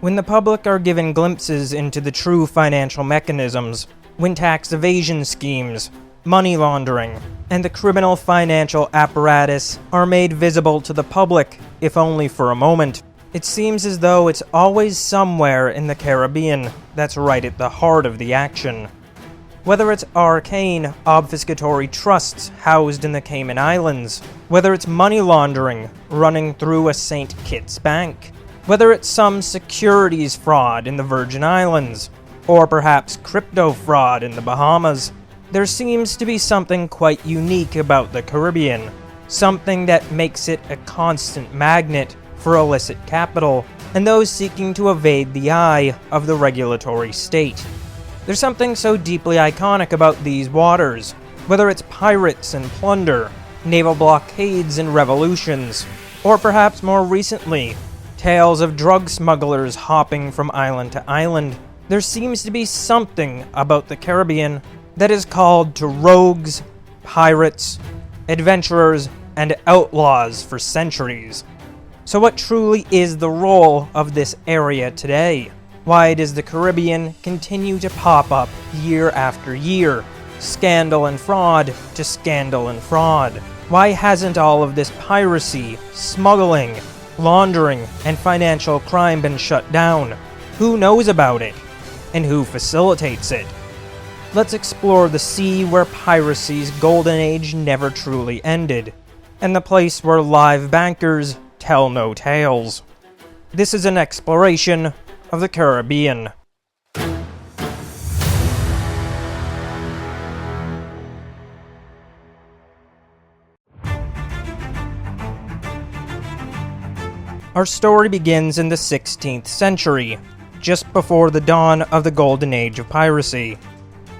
When the public are given glimpses into the true financial mechanisms, when tax evasion schemes, money laundering, and the criminal financial apparatus are made visible to the public, if only for a moment, it seems as though it's always somewhere in the Caribbean that's right at the heart of the action. Whether it's arcane, obfuscatory trusts housed in the Cayman Islands, whether it's money laundering running through a St. Kitts bank, whether it's some securities fraud in the Virgin Islands, or perhaps crypto fraud in the Bahamas, there seems to be something quite unique about the Caribbean, something that makes it a constant magnet for illicit capital and those seeking to evade the eye of the regulatory state. There's something so deeply iconic about these waters, whether it's pirates and plunder, naval blockades and revolutions, or perhaps more recently, tales of drug smugglers hopping from island to island. There seems to be something about the Caribbean that is called to rogues, pirates, adventurers, and outlaws for centuries. So what truly is the role of this area today? Why does the Caribbean continue to pop up year after year? Scandal and fraud to scandal and fraud. Why hasn't all of this piracy, smuggling, laundering, and financial crime been shut down? Who knows about it? And who facilitates it? Let's explore the sea where piracy's golden age never truly ended, and the place where live bankers tell no tales. This is an exploration of the Caribbean. Our story begins in the 16th century, just before the dawn of the Golden Age of Piracy.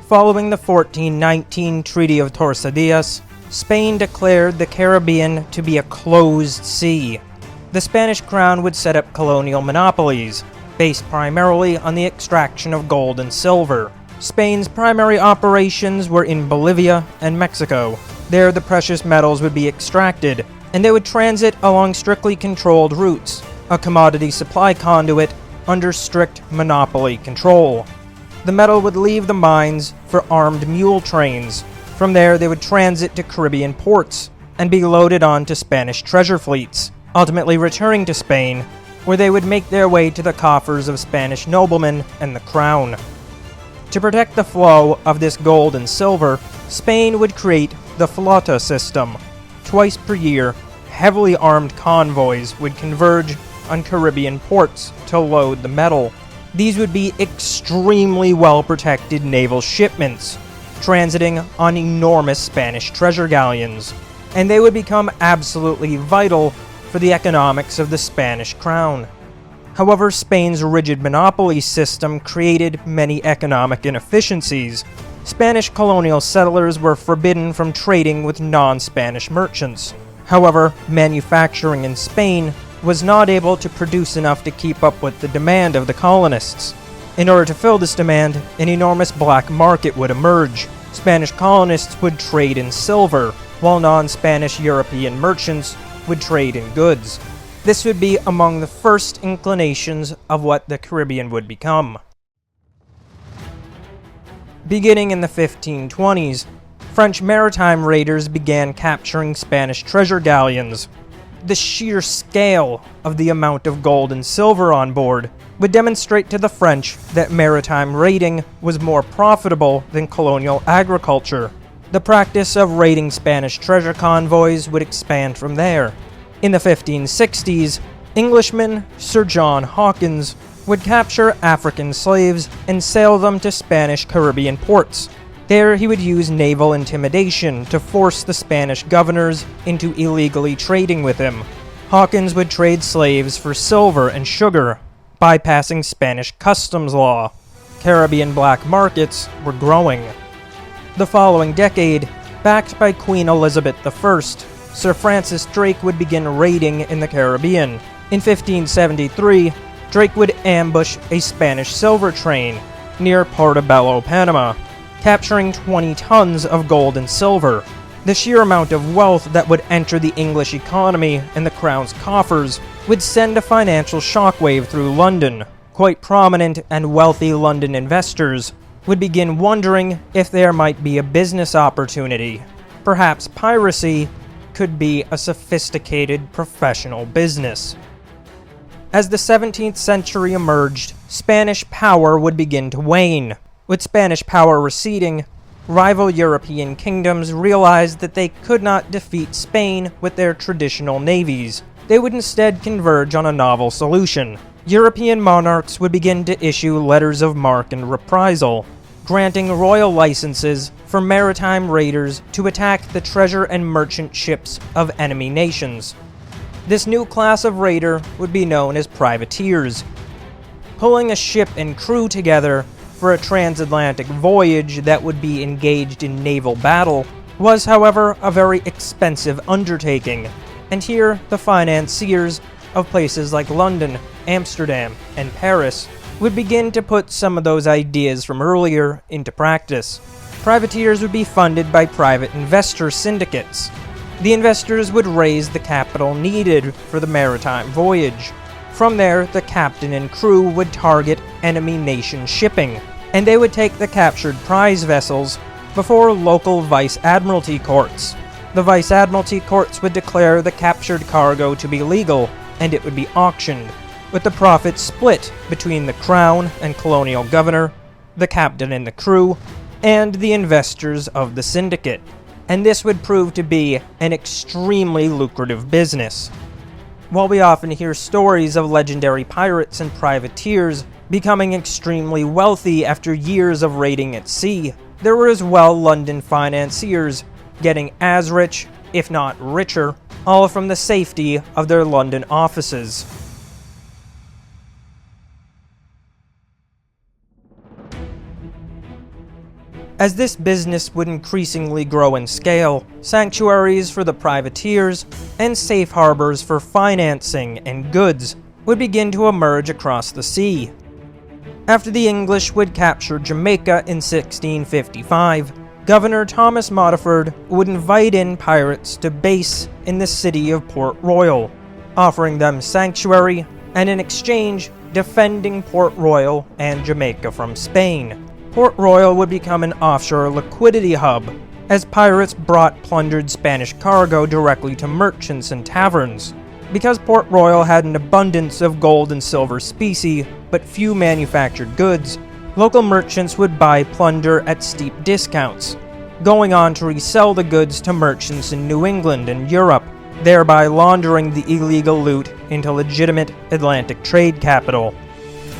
Following the 1419 Treaty of Tordesillas, Spain declared the Caribbean to be a closed sea. The Spanish crown would set up colonial monopolies, based primarily on the extraction of gold and silver. Spain's primary operations were in Bolivia and Mexico. There the precious metals would be extracted, and they would transit along strictly controlled routes, a commodity supply conduit under strict monopoly control. The metal would leave the mines for armed mule trains. From there they would transit to Caribbean ports and be loaded onto Spanish treasure fleets, ultimately returning to Spain, where they would make their way to the coffers of Spanish noblemen and the crown. To protect the flow of this gold and silver, Spain would create the flota system. Twice per year, heavily armed convoys would converge on Caribbean ports to load the metal. These would be extremely well-protected naval shipments, transiting on enormous Spanish treasure galleons, and they would become absolutely vital for the economics of the Spanish crown. However, Spain's rigid monopoly system created many economic inefficiencies. Spanish colonial settlers were forbidden from trading with non-Spanish merchants. However, manufacturing in Spain was not able to produce enough to keep up with the demand of the colonists. In order to fill this demand, an enormous black market would emerge. Spanish colonists would trade in silver, while non-Spanish European merchants would trade in goods. This would be among the first inclinations of what the Caribbean would become. Beginning in the 1520s, French maritime raiders began capturing Spanish treasure galleons. The sheer scale of the amount of gold and silver on board would demonstrate to the French that maritime raiding was more profitable than colonial agriculture. The practice of raiding Spanish treasure convoys would expand from there. In the 1560s, Englishman Sir John Hawkins would capture African slaves and sail them to Spanish Caribbean ports. There he would use naval intimidation to force the Spanish governors into illegally trading with him. Hawkins would trade slaves for silver and sugar, bypassing Spanish customs law. Caribbean black markets were growing. The following decade, backed by Queen Elizabeth I, Sir Francis Drake would begin raiding in the Caribbean. In 1573, Drake would ambush a Spanish silver train near Portobello, Panama, capturing 20 tons of gold and silver. The sheer amount of wealth that would enter the English economy and the Crown's coffers would send a financial shockwave through London, quite prominent and wealthy London investors would begin wondering if there might be a business opportunity. Perhaps piracy could be a sophisticated professional business. As the 17th century emerged, Spanish power would begin to wane. With Spanish power receding, rival European kingdoms realized that they could not defeat Spain with their traditional navies. They would instead converge on a novel solution. European monarchs would begin to issue letters of marque and reprisal, granting royal licenses for maritime raiders to attack the treasure and merchant ships of enemy nations. This new class of raider would be known as privateers. Pulling a ship and crew together for a transatlantic voyage that would be engaged in naval battle was, however, a very expensive undertaking, and here the financiers of places like London, Amsterdam, and Paris would begin to put some of those ideas from earlier into practice. Privateers would be funded by private investor syndicates. The investors would raise the capital needed for the maritime voyage. From there, the captain and crew would target enemy nation shipping, and they would take the captured prize vessels before local vice admiralty courts. The vice admiralty courts would declare the captured cargo to be legal, and it would be auctioned, with the profits split between the crown and colonial governor, the captain and the crew, and the investors of the syndicate. And this would prove to be an extremely lucrative business. While we often hear stories of legendary pirates and privateers becoming extremely wealthy after years of raiding at sea, there were as well London financiers getting as rich, if not richer, all from the safety of their London offices. As this business would increasingly grow in scale, sanctuaries for the privateers and safe harbors for financing and goods would begin to emerge across the sea. After the English would capture Jamaica in 1655, Governor Thomas Modiford would invite in pirates to base in the city of Port Royal, offering them sanctuary and in exchange defending Port Royal and Jamaica from Spain. Port Royal would become an offshore liquidity hub, as pirates brought plundered Spanish cargo directly to merchants and taverns. Because Port Royal had an abundance of gold and silver specie, but few manufactured goods, local merchants would buy plunder at steep discounts, going on to resell the goods to merchants in New England and Europe, thereby laundering the illegal loot into legitimate Atlantic trade capital.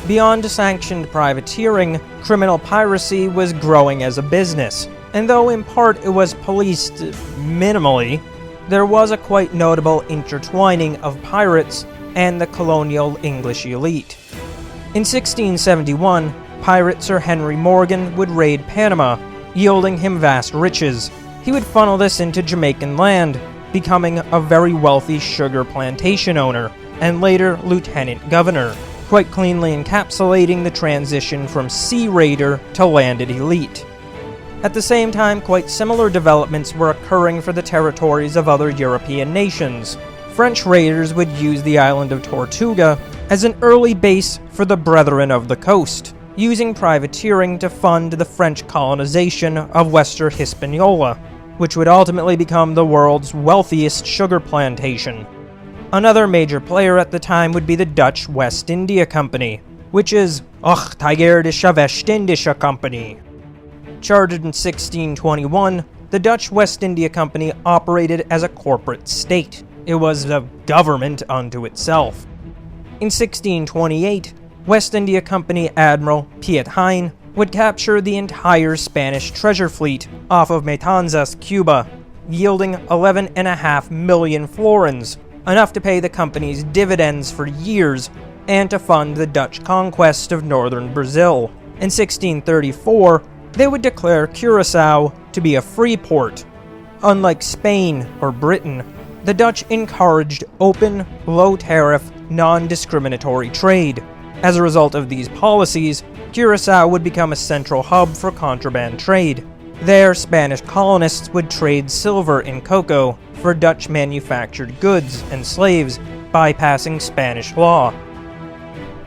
Beyond sanctioned privateering, criminal piracy was growing as a business, and though in part it was policed minimally, there was a quite notable intertwining of pirates and the colonial English elite. In 1671, pirate Sir Henry Morgan would raid Panama, yielding him vast riches. He would funnel this into Jamaican land, becoming a very wealthy sugar plantation owner, and later lieutenant governor, quite cleanly encapsulating the transition from sea raider to landed elite. At the same time, quite similar developments were occurring for the territories of other European nations. French raiders would use the island of Tortuga as an early base for the Brethren of the Coast, using privateering to fund the French colonization of Western Hispaniola, which would ultimately become the world's wealthiest sugar plantation. Another major player at the time would be the Dutch West India Company, which is Tijgeerdische West-Indische Company. Chartered in 1621, the Dutch West India Company operated as a corporate state. It was a government unto itself. In 1628, West India Company Admiral Piet Hein would capture the entire Spanish treasure fleet off of Matanzas, Cuba, yielding 11.5 million florins, enough to pay the company's dividends for years and to fund the Dutch conquest of northern Brazil. In 1634, they would declare Curaçao to be a free port. Unlike Spain or Britain, the Dutch encouraged open, low-tariff, non-discriminatory trade. As a result of these policies, Curaçao would become a central hub for contraband trade. There, Spanish colonists would trade silver and cocoa for Dutch-manufactured goods and slaves, bypassing Spanish law.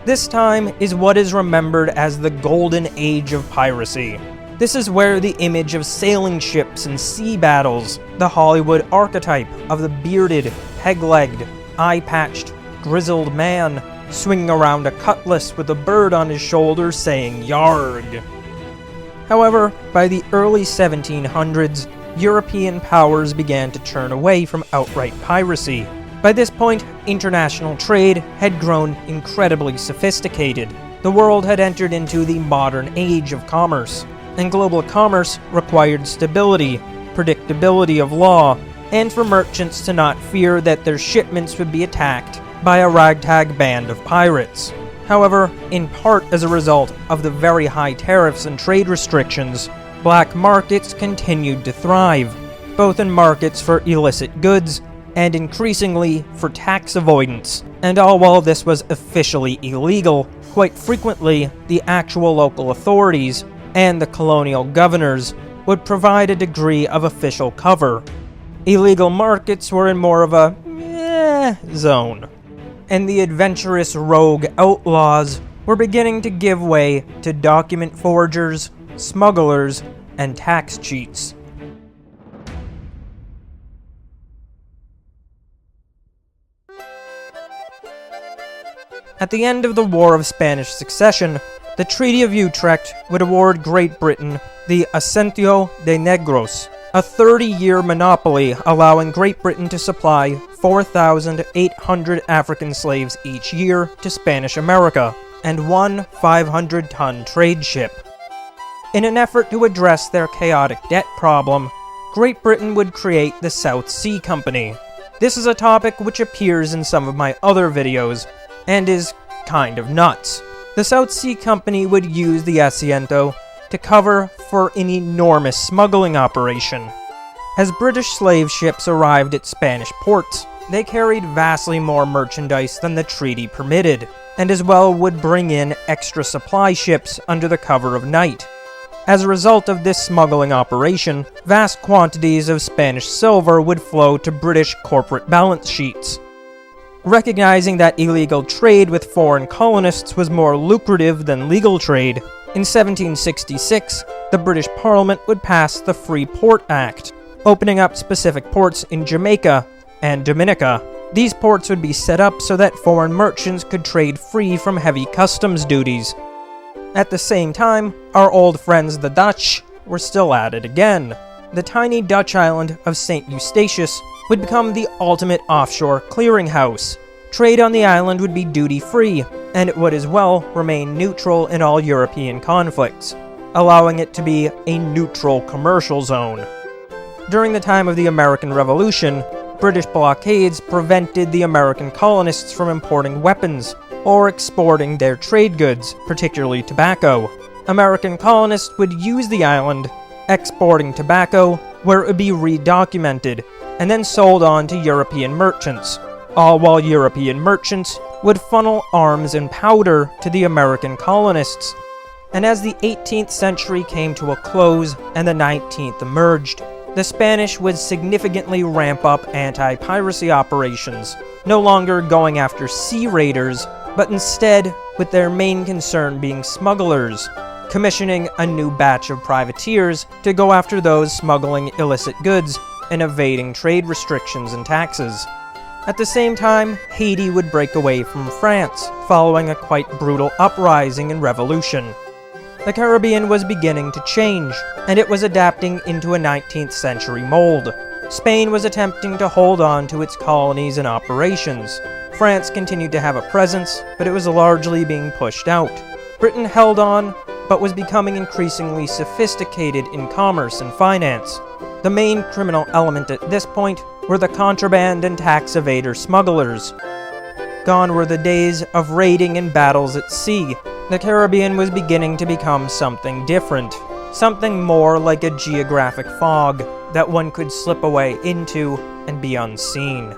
This time is what is remembered as the Golden Age of Piracy. This is where the image of sailing ships and sea battles, the Hollywood archetype of the bearded, peg-legged, eye-patched, grizzled man swinging around a cutlass with a bird on his shoulder saying "Yarg." However, by the early 1700s, European powers began to turn away from outright piracy. By this point, international trade had grown incredibly sophisticated. The world had entered into the modern age of commerce, and global commerce required stability, predictability of law, and for merchants to not fear that their shipments would be attacked by a ragtag band of pirates. However, in part as a result of the very high tariffs and trade restrictions, black markets continued to thrive, both in markets for illicit goods and increasingly for tax avoidance. And all while this was officially illegal, quite frequently the actual local authorities and the colonial governors would provide a degree of official cover. Illegal markets were in more of a zone, and the adventurous rogue outlaws were beginning to give way to document forgers, smugglers, and tax cheats. At the end of the War of Spanish Succession, the Treaty of Utrecht would award Great Britain the Asencio de Negros, a 30-year monopoly allowing Great Britain to supply 4,800 African slaves each year to Spanish America, and one 500-ton trade ship. In an effort to address their chaotic debt problem, Great Britain would create the South Sea Company. This is a topic which appears in some of my other videos, and is kind of nuts. The South Sea Company would use the Asiento to cover for an enormous smuggling operation. As British slave ships arrived at Spanish ports, they carried vastly more merchandise than the treaty permitted, and as well would bring in extra supply ships under the cover of night. As a result of this smuggling operation, vast quantities of Spanish silver would flow to British corporate balance sheets. Recognizing that illegal trade with foreign colonists was more lucrative than legal trade, in 1766, the British Parliament would pass the Free Port Act, opening up specific ports in Jamaica and Dominica. These ports would be set up so that foreign merchants could trade free from heavy customs duties. At the same time, our old friends the Dutch were still at it again. The tiny Dutch island of St. Eustatius would become the ultimate offshore clearinghouse. Trade on the island would be duty-free, and it would as well remain neutral in all European conflicts, allowing it to be a neutral commercial zone. During the time of the American Revolution, British blockades prevented the American colonists from importing weapons or exporting their trade goods, particularly tobacco. American colonists would use the island, exporting tobacco, where it would be redocumented, and then sold on to European merchants, all while European merchants would funnel arms and powder to the American colonists. And as the 18th century came to a close and the 19th emerged, the Spanish would significantly ramp up anti-piracy operations, no longer going after sea raiders, but instead with their main concern being smugglers, commissioning a new batch of privateers to go after those smuggling illicit goods and evading trade restrictions and taxes. At the same time, Haiti would break away from France, following a quite brutal uprising and revolution. The Caribbean was beginning to change, and it was adapting into a 19th century mold. Spain was attempting to hold on to its colonies and operations. France continued to have a presence, but it was largely being pushed out. Britain held on, but was becoming increasingly sophisticated in commerce and finance. The main criminal element at this point were the contraband and tax evader smugglers. Gone were the days of raiding and battles at sea. The Caribbean was beginning to become something different, something more like a geographic fog that one could slip away into and be unseen.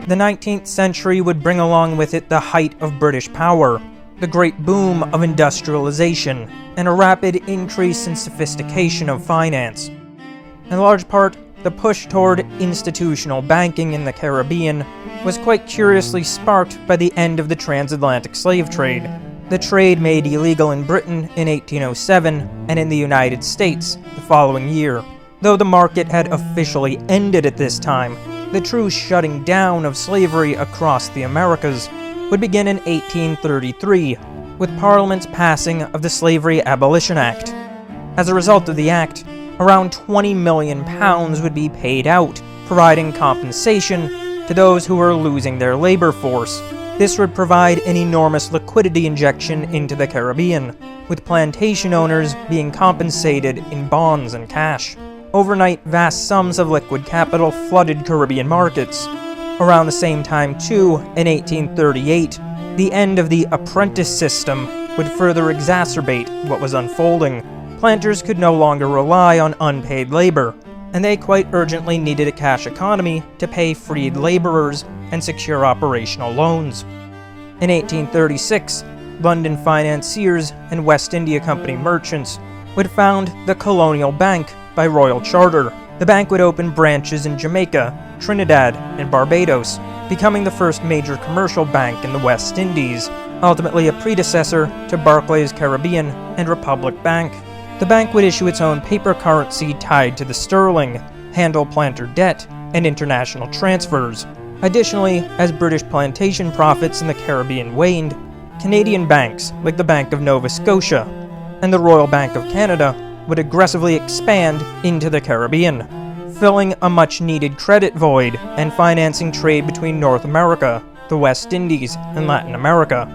The 19th century would bring along with it the height of British power, the great boom of industrialization, and a rapid increase in sophistication of finance. In large part, the push toward institutional banking in the Caribbean was quite curiously sparked by the end of the transatlantic slave trade. The trade made illegal in Britain in 1807 and in the United States the following year. Though the market had officially ended at this time, the true shutting down of slavery across the Americas would begin in 1833, with Parliament's passing of the Slavery Abolition Act. As a result of the act, around £20 million would be paid out, providing compensation to those who were losing their labor force. This would provide an enormous liquidity injection into the Caribbean, with plantation owners being compensated in bonds and cash. Overnight, vast sums of liquid capital flooded Caribbean markets. Around the same time, too, in 1838, the end of the apprentice system would further exacerbate what was unfolding. Planters could no longer rely on unpaid labor, and they quite urgently needed a cash economy to pay freed laborers and secure operational loans. In 1836, London financiers and West India Company merchants would found the Colonial Bank by royal charter. The bank would open branches in Jamaica, Trinidad, and Barbados, becoming the first major commercial bank in the West Indies, ultimately a predecessor to Barclays Caribbean and Republic Bank. The bank would issue its own paper currency tied to the sterling, handle planter debt, and international transfers. Additionally, as British plantation profits in the Caribbean waned, Canadian banks, like the Bank of Nova Scotia and the Royal Bank of Canada, would aggressively expand into the Caribbean, filling a much-needed credit void and financing trade between North America, the West Indies, and Latin America.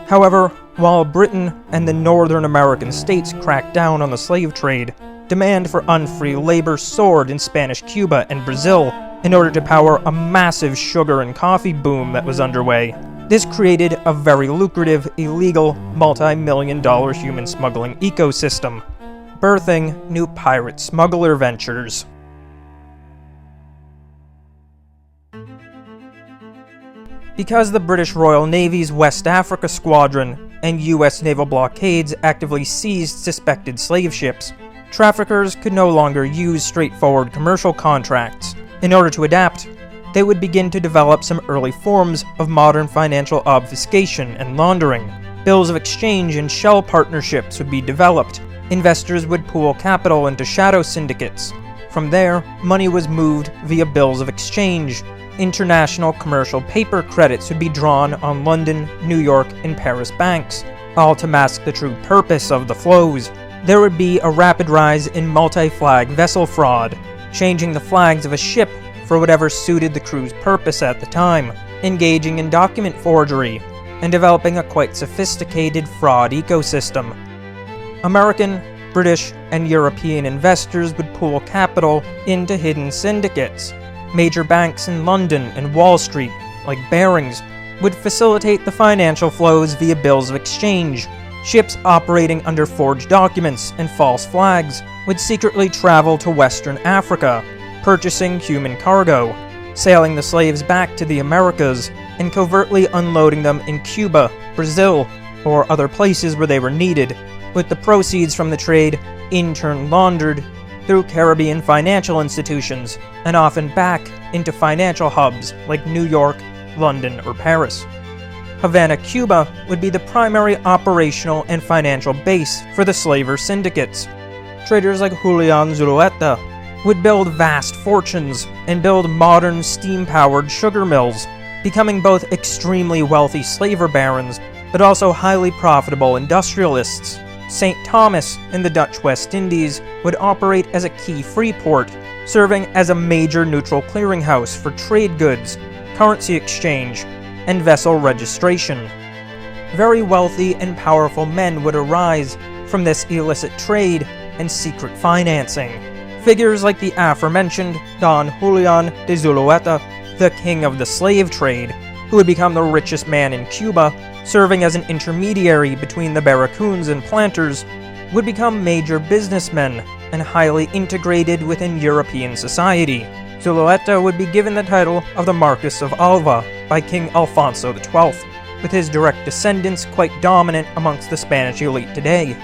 However, while Britain and the Northern American states cracked down on the slave trade, demand for unfree labor soared in Spanish Cuba and Brazil in order to power a massive sugar and coffee boom that was underway. This created a very lucrative, illegal, multi-million-dollar human smuggling ecosystem, birthing new pirate smuggler ventures. Because the British Royal Navy's West Africa Squadron and U.S. naval blockades actively seized suspected slave ships, traffickers could no longer use straightforward commercial contracts. In order to adapt, they would begin to develop some early forms of modern financial obfuscation and laundering. Bills of exchange and shell partnerships would be developed. Investors would pool capital into shadow syndicates. From there, money was moved via bills of exchange. International commercial paper credits would be drawn on London, New York, and Paris banks, all to mask the true purpose of the flows. There would be a rapid rise in multi-flag vessel fraud, changing the flags of a ship for whatever suited the crew's purpose at the time, engaging in document forgery, and developing a quite sophisticated fraud ecosystem. American, British, and European investors would pool capital into hidden syndicates. Major banks in London and Wall Street, like Barings, would facilitate the financial flows via bills of exchange. Ships operating under forged documents and false flags would secretly travel to Western Africa, purchasing human cargo, sailing the slaves back to the Americas, and covertly unloading them in Cuba, Brazil, or other places where they were needed, with the proceeds from the trade in turn laundered through Caribbean financial institutions, and often back into financial hubs like New York, London, or Paris. Havana, Cuba would be the primary operational and financial base for the slaver syndicates. Traders like Julian Zulueta would build vast fortunes and build modern steam-powered sugar mills, becoming both extremely wealthy slaver barons, but also highly profitable industrialists. St. Thomas in the Dutch West Indies would operate as a key free port, serving as a major neutral clearinghouse for trade goods, currency exchange, and vessel registration. Very wealthy and powerful men would arise from this illicit trade and secret financing. Figures like the aforementioned Don Julian de Zulueta, the king of the slave trade, who would become the richest man in Cuba, serving as an intermediary between the barracoons and planters, would become major businessmen and highly integrated within European society. Zulueta would be given the title of the Marquis of Alva by King Alfonso XII, with his direct descendants quite dominant amongst the Spanish elite today.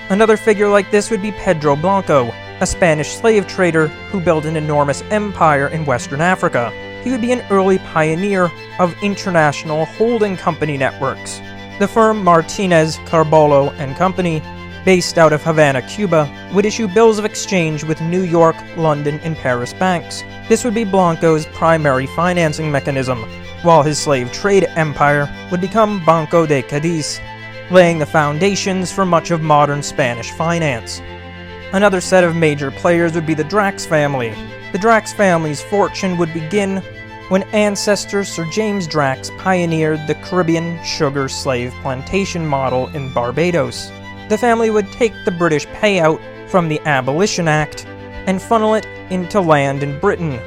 Another figure like this would be Pedro Blanco, a Spanish slave trader who built an enormous empire in Western Africa. He would be an early pioneer of international holding company networks. The firm Martinez, Carbolo & Company, based out of Havana, Cuba, would issue bills of exchange with New York, London, and Paris banks. This would be Blanco's primary financing mechanism, while his slave trade empire would become Banco de Cadiz, laying the foundations for much of modern Spanish finance. Another set of major players would be the Drax family. The Drax family's fortune would begin when ancestor Sir James Drax pioneered the Caribbean sugar slave plantation model in Barbados. The family would take the British payout from the Abolition Act and funnel it into land in Britain,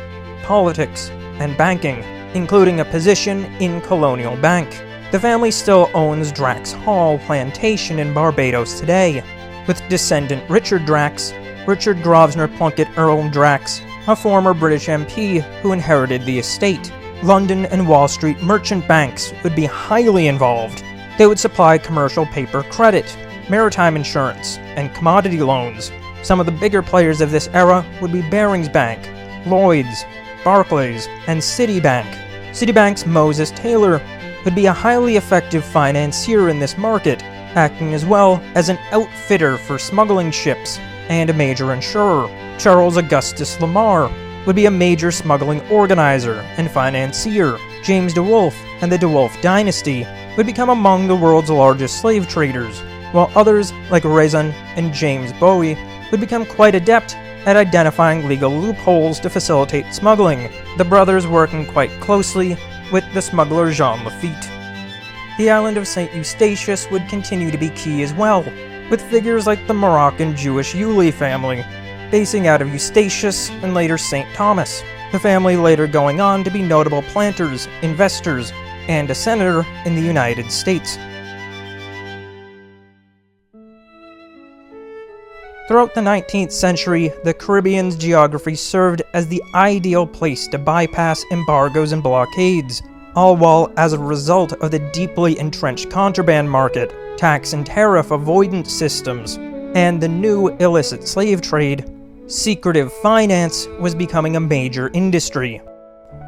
politics, and banking, including a position in Colonial Bank. The family still owns Drax Hall Plantation in Barbados today, with descendant Richard Drax, Richard Grosvenor Plunkett Earl Drax, a former British MP who inherited the estate. London and Wall Street merchant banks would be highly involved. They would supply commercial paper credit, maritime insurance, and commodity loans. Some of the bigger players of this era would be Barings Bank, Lloyds, Barclays, and Citibank. Citibank's Moses Taylor would be a highly effective financier in this market, acting as well as an outfitter for smuggling ships and a major insurer. Charles Augustus Lamar would be a major smuggling organizer and financier. James DeWolf and the DeWolf dynasty would become among the world's largest slave traders, while others like Rezan and James Bowie would become quite adept at identifying legal loopholes to facilitate smuggling, the brothers working quite closely with the smuggler Jean Lafitte. The island of St. Eustatius would continue to be key as well, with figures like the Moroccan Jewish Yulee family, basing out of Eustatius and later St. Thomas, the family later going on to be notable planters, investors, and a senator in the United States. Throughout the 19th century, the Caribbean's geography served as the ideal place to bypass embargoes and blockades, all while, as a result of the deeply entrenched contraband market, tax and tariff avoidance systems, and the new illicit slave trade, secretive finance was becoming a major industry.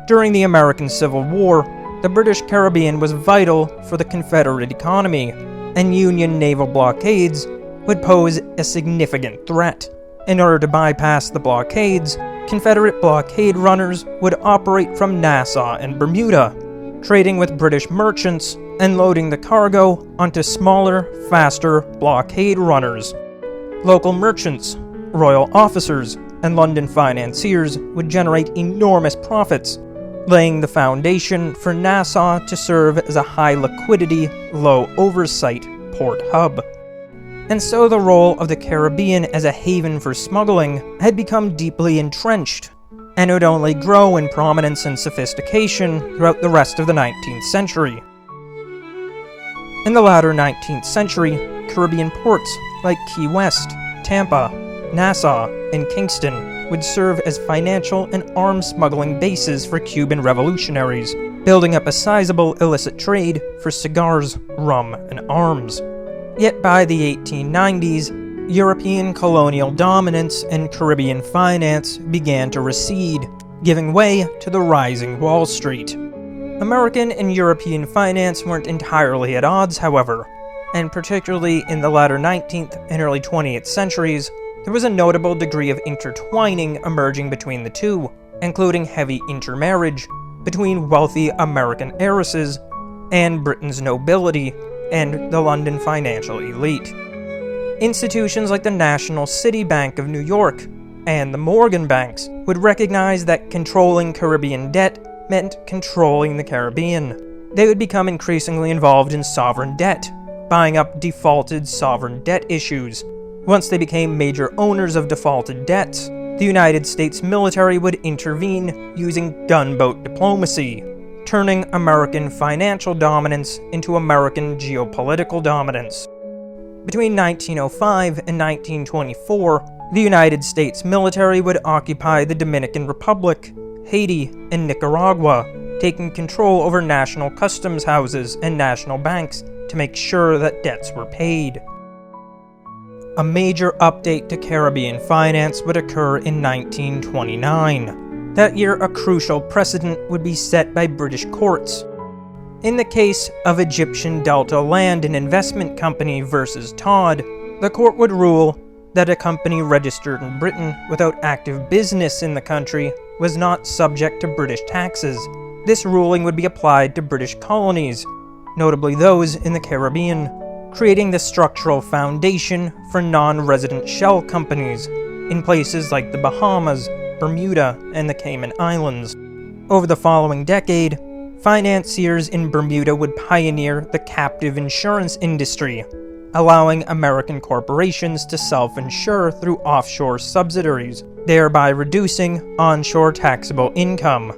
During the American Civil War, the British Caribbean was vital for the Confederate economy, and Union naval blockades would pose a significant threat. In order to bypass the blockades, Confederate blockade runners would operate from Nassau and Bermuda, trading with British merchants and loading the cargo onto smaller, faster blockade runners. Local merchants, royal officers, and London financiers would generate enormous profits, laying the foundation for Nassau to serve as a high-liquidity, low-oversight port hub. And so the role of the Caribbean as a haven for smuggling had become deeply entrenched, and would only grow in prominence and sophistication throughout the rest of the 19th century. In the latter 19th century, Caribbean ports like Key West, Tampa, Nassau, and Kingston would serve as financial and arms smuggling bases for Cuban revolutionaries, building up a sizable illicit trade for cigars, rum, and arms. Yet by the 1890s, European colonial dominance in Caribbean finance began to recede, giving way to the rising Wall Street. American and European finance weren't entirely at odds, however, and particularly in the latter 19th and early 20th centuries, there was a notable degree of intertwining emerging between the two, including heavy intermarriage between wealthy American heiresses and Britain's nobility and the London financial elite. Institutions like the National City Bank of New York and the Morgan banks would recognize that controlling Caribbean debt meant controlling the Caribbean. They would become increasingly involved in sovereign debt, buying up defaulted sovereign debt issues. Once they became major owners of defaulted debts, the United States military would intervene using gunboat diplomacy, turning American financial dominance into American geopolitical dominance. Between 1905 and 1924, the United States military would occupy the Dominican Republic, Haiti, and Nicaragua, taking control over national customs houses and national banks to make sure that debts were paid. a major update to Caribbean finance would occur in 1929. That year, a crucial precedent would be set by British courts. In the case of Egyptian Delta Land and Investment Company versus Todd, the court would rule that a company registered in Britain without active business in the country was not subject to British taxes. This ruling would be applied to British colonies, notably those in the Caribbean, creating the structural foundation for non-resident shell companies in places like the Bahamas, Bermuda, and the Cayman Islands. Over the following decade, financiers in Bermuda would pioneer the captive insurance industry, allowing American corporations to self-insure through offshore subsidiaries, thereby reducing onshore taxable income.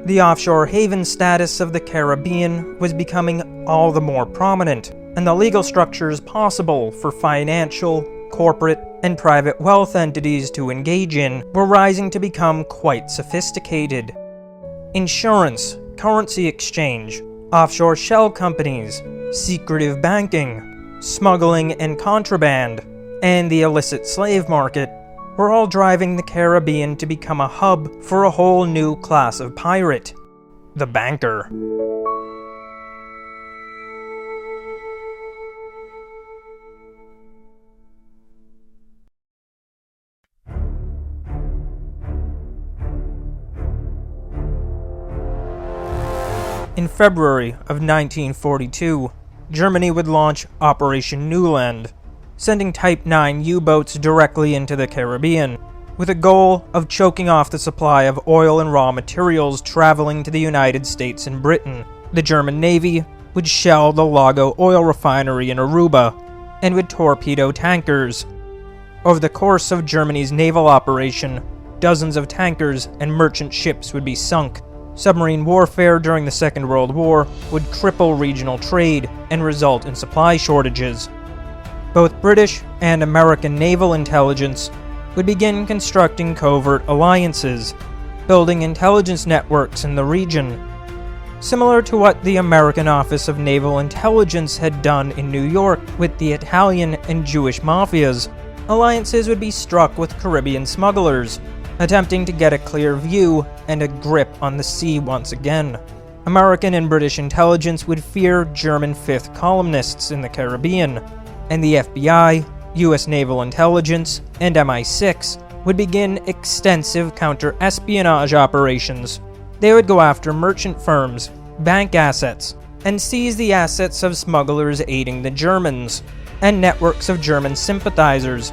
The offshore haven status of the Caribbean was becoming all the more prominent, and the legal structures possible for financial, corporate, and private wealth entities to engage in were rising to become quite sophisticated. Insurance, currency exchange, offshore shell companies, secretive banking, smuggling and contraband, and the illicit slave market were all driving the Caribbean to become a hub for a whole new class of pirate, the banker. In February of 1942, Germany would launch Operation Newland, sending Type 9 U-boats directly into the Caribbean, with a goal of choking off the supply of oil and raw materials traveling to the United States and Britain. The German Navy would shell the Lago oil refinery in Aruba, and would torpedo tankers. Over the course of Germany's naval operation, dozens of tankers and merchant ships would be sunk. Submarine warfare during the Second World War would cripple regional trade and result in supply shortages. Both British and American naval intelligence would begin constructing covert alliances, building intelligence networks in the region. Similar to what the American Office of Naval Intelligence had done in New York with the Italian and Jewish mafias, alliances would be struck with Caribbean smugglers, attempting to get a clear view and a grip on the sea once again. American and British intelligence would fear German fifth columnists in the Caribbean, and the FBI, US Naval Intelligence, and MI6 would begin extensive counter-espionage operations. They would go after merchant firms, bank assets, and seize the assets of smugglers aiding the Germans, and networks of German sympathizers.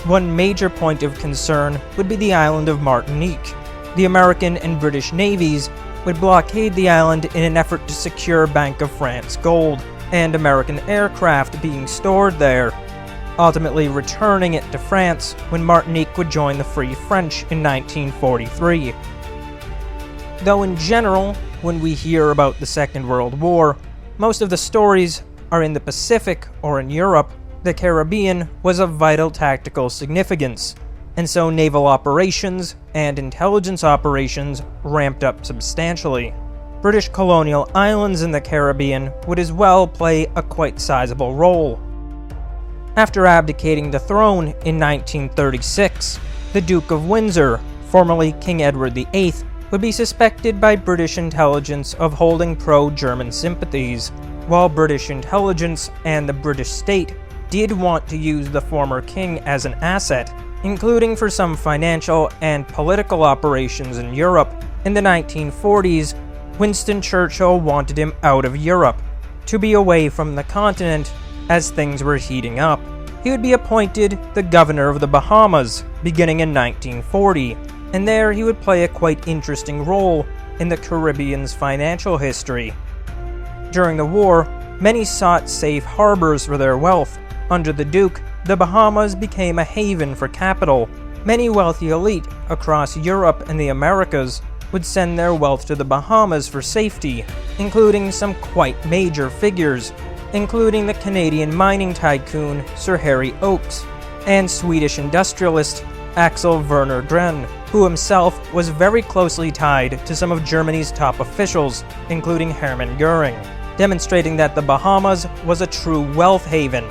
One major point of concern would be the island of Martinique. The American and British navies would blockade the island in an effort to secure Bank of France gold and American aircraft being stored there, ultimately returning it to France when Martinique would join the Free French in 1943. Though in general, when we hear about the Second World War, most of the stories are in the Pacific or in Europe, the Caribbean was of vital tactical significance, and so naval operations and intelligence operations ramped up substantially. British colonial islands in the Caribbean would as well play a quite sizable role. After abdicating the throne in 1936, the Duke of Windsor, formerly King Edward VIII, would be suspected by British intelligence of holding pro-German sympathies, while British intelligence and the British state did want to use the former king as an asset, including for some financial and political operations in Europe. In the 1940s, Winston Churchill wanted him out of Europe, to be away from the continent as things were heating up. He would be appointed the governor of the Bahamas beginning in 1940, and there he would play a quite interesting role in the Caribbean's financial history. During the war, many sought safe harbors for their wealth. Under the Duke, the Bahamas became a haven for capital. Many wealthy elite across Europe and the Americas would send their wealth to the Bahamas for safety, including some quite major figures, including the Canadian mining tycoon Sir Harry Oakes, and Swedish industrialist Axel Werner Drenn, who himself was very closely tied to some of Germany's top officials, including Hermann Göring, demonstrating that the Bahamas was a true wealth haven.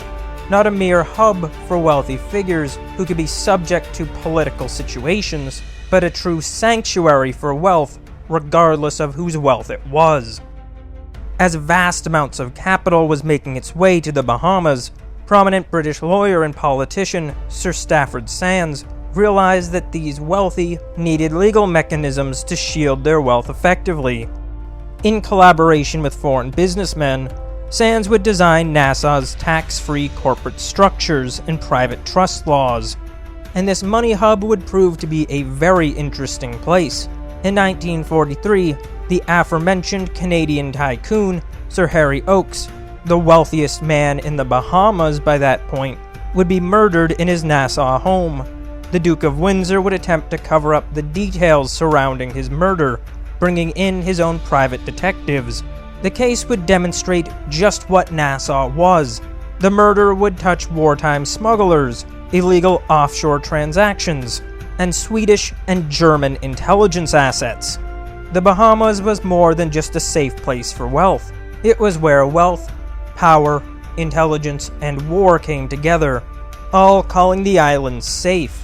not a mere hub for wealthy figures who could be subject to political situations, but a true sanctuary for wealth, regardless of whose wealth it was. As vast amounts of capital was making its way to the Bahamas, prominent British lawyer and politician Sir Stafford Sands realized that these wealthy needed legal mechanisms to shield their wealth effectively. In collaboration with foreign businessmen, Sands would design Nassau's tax-free corporate structures and private trust laws, and this money hub would prove to be a very interesting place. In 1943, the aforementioned Canadian tycoon, Sir Harry Oakes, the wealthiest man in the Bahamas by that point, would be murdered in his Nassau home. The Duke of Windsor would attempt to cover up the details surrounding his murder, bringing in his own private detectives. The case would demonstrate just what Nassau was. The murder would touch wartime smugglers, illegal offshore transactions, and Swedish and German intelligence assets. The Bahamas was more than just a safe place for wealth. It was where wealth, power, intelligence, and war came together, all calling the island safe.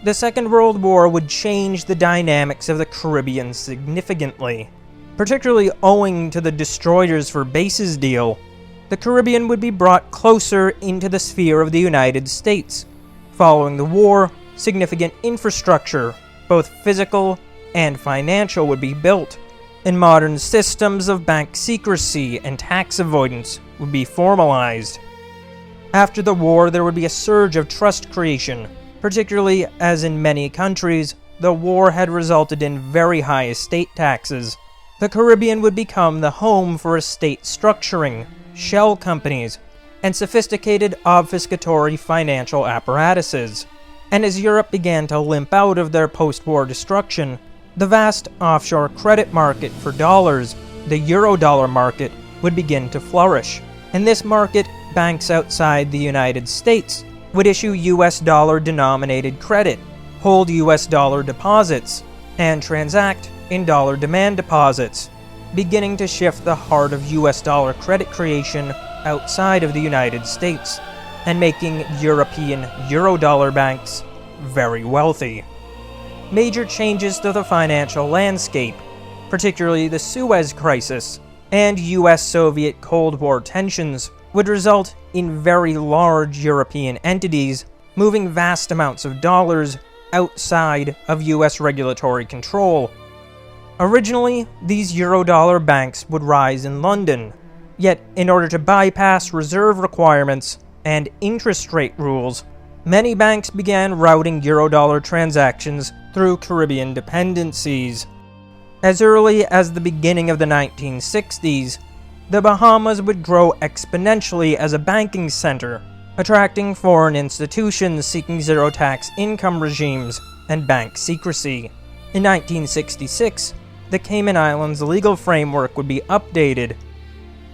The Second World War would change the dynamics of the Caribbean significantly. Particularly owing to the destroyers for bases deal, the Caribbean would be brought closer into the sphere of the United States. Following the war, significant infrastructure, both physical and financial, would be built, and modern systems of bank secrecy and tax avoidance would be formalized. After the war, there would be a surge of trust creation, particularly as in many countries, the war had resulted in very high estate taxes. The Caribbean would become the home for estate structuring, shell companies, and sophisticated obfuscatory financial apparatuses. And as Europe began to limp out of their post-war destruction, the vast offshore credit market for dollars, the Eurodollar market, would begin to flourish. In this market, banks outside the United States would issue US dollar-denominated credit, hold US dollar deposits, and transact in dollar demand deposits, beginning to shift the heart of US dollar credit creation outside of the United States, and making European Eurodollar banks very wealthy. Major changes to the financial landscape, particularly the Suez Crisis and US-Soviet Cold War tensions, would result in very large European entities moving vast amounts of dollars outside of US regulatory control. Originally, these Eurodollar banks would rise in London, yet in order to bypass reserve requirements and interest rate rules, many banks began routing Eurodollar transactions through Caribbean dependencies. As early as the beginning of the 1960s, the Bahamas would grow exponentially as a banking center, attracting foreign institutions seeking zero-tax income regimes and bank secrecy. In 1966, the Cayman Islands' legal framework would be updated.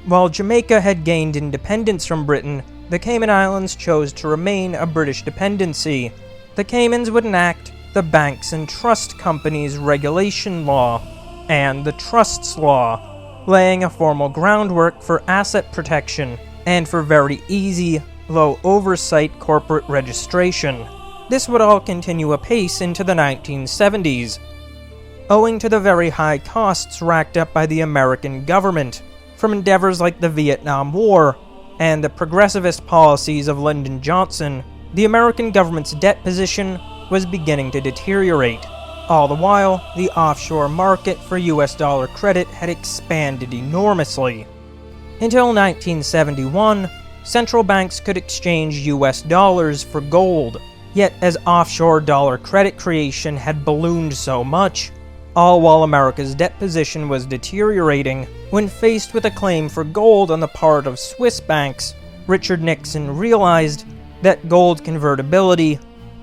While Jamaica had gained independence from Britain, the Cayman Islands chose to remain a British dependency. The Caymans would enact the Banks and Trust Companies Regulation Law and the Trusts Law, laying a formal groundwork for asset protection and for very easy, low-oversight corporate registration. This would all continue apace into the 1970s. Owing to the very high costs racked up by the American government from endeavors like the Vietnam War and the progressivist policies of Lyndon Johnson, the American government's debt position was beginning to deteriorate. All the while, the offshore market for US dollar credit had expanded enormously. Until 1971, central banks could exchange US dollars for gold. Yet as offshore dollar credit creation had ballooned so much, all while America's debt position was deteriorating, when faced with a claim for gold on the part of Swiss banks, Richard Nixon realized that gold convertibility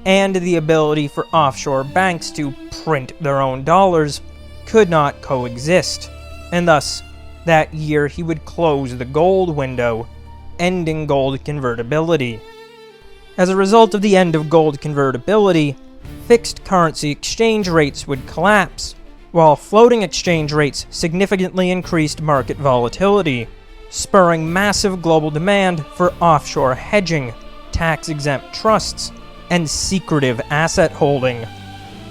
and the ability for offshore banks to print their own dollars could not coexist, and thus, that year he would close the gold window, ending gold convertibility. As a result of the end of gold convertibility, fixed currency exchange rates would collapse, while floating exchange rates significantly increased market volatility, spurring massive global demand for offshore hedging, tax-exempt trusts, and secretive asset holding.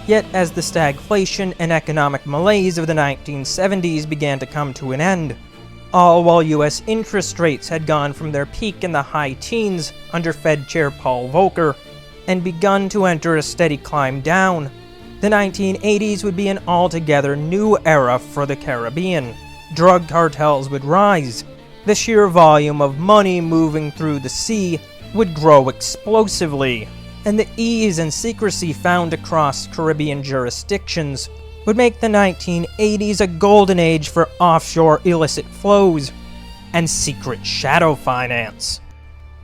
Yet as the stagflation and economic malaise of the 1970s began to come to an end, all while US interest rates had gone from their peak in the high teens under Fed Chair Paul Volcker and begun to enter a steady climb down, the 1980s would be an altogether new era for the Caribbean. Drug cartels would rise. The sheer volume of money moving through the sea would grow explosively, and the ease and secrecy found across Caribbean jurisdictions would make the 1980s a golden age for offshore illicit flows and secret shadow finance.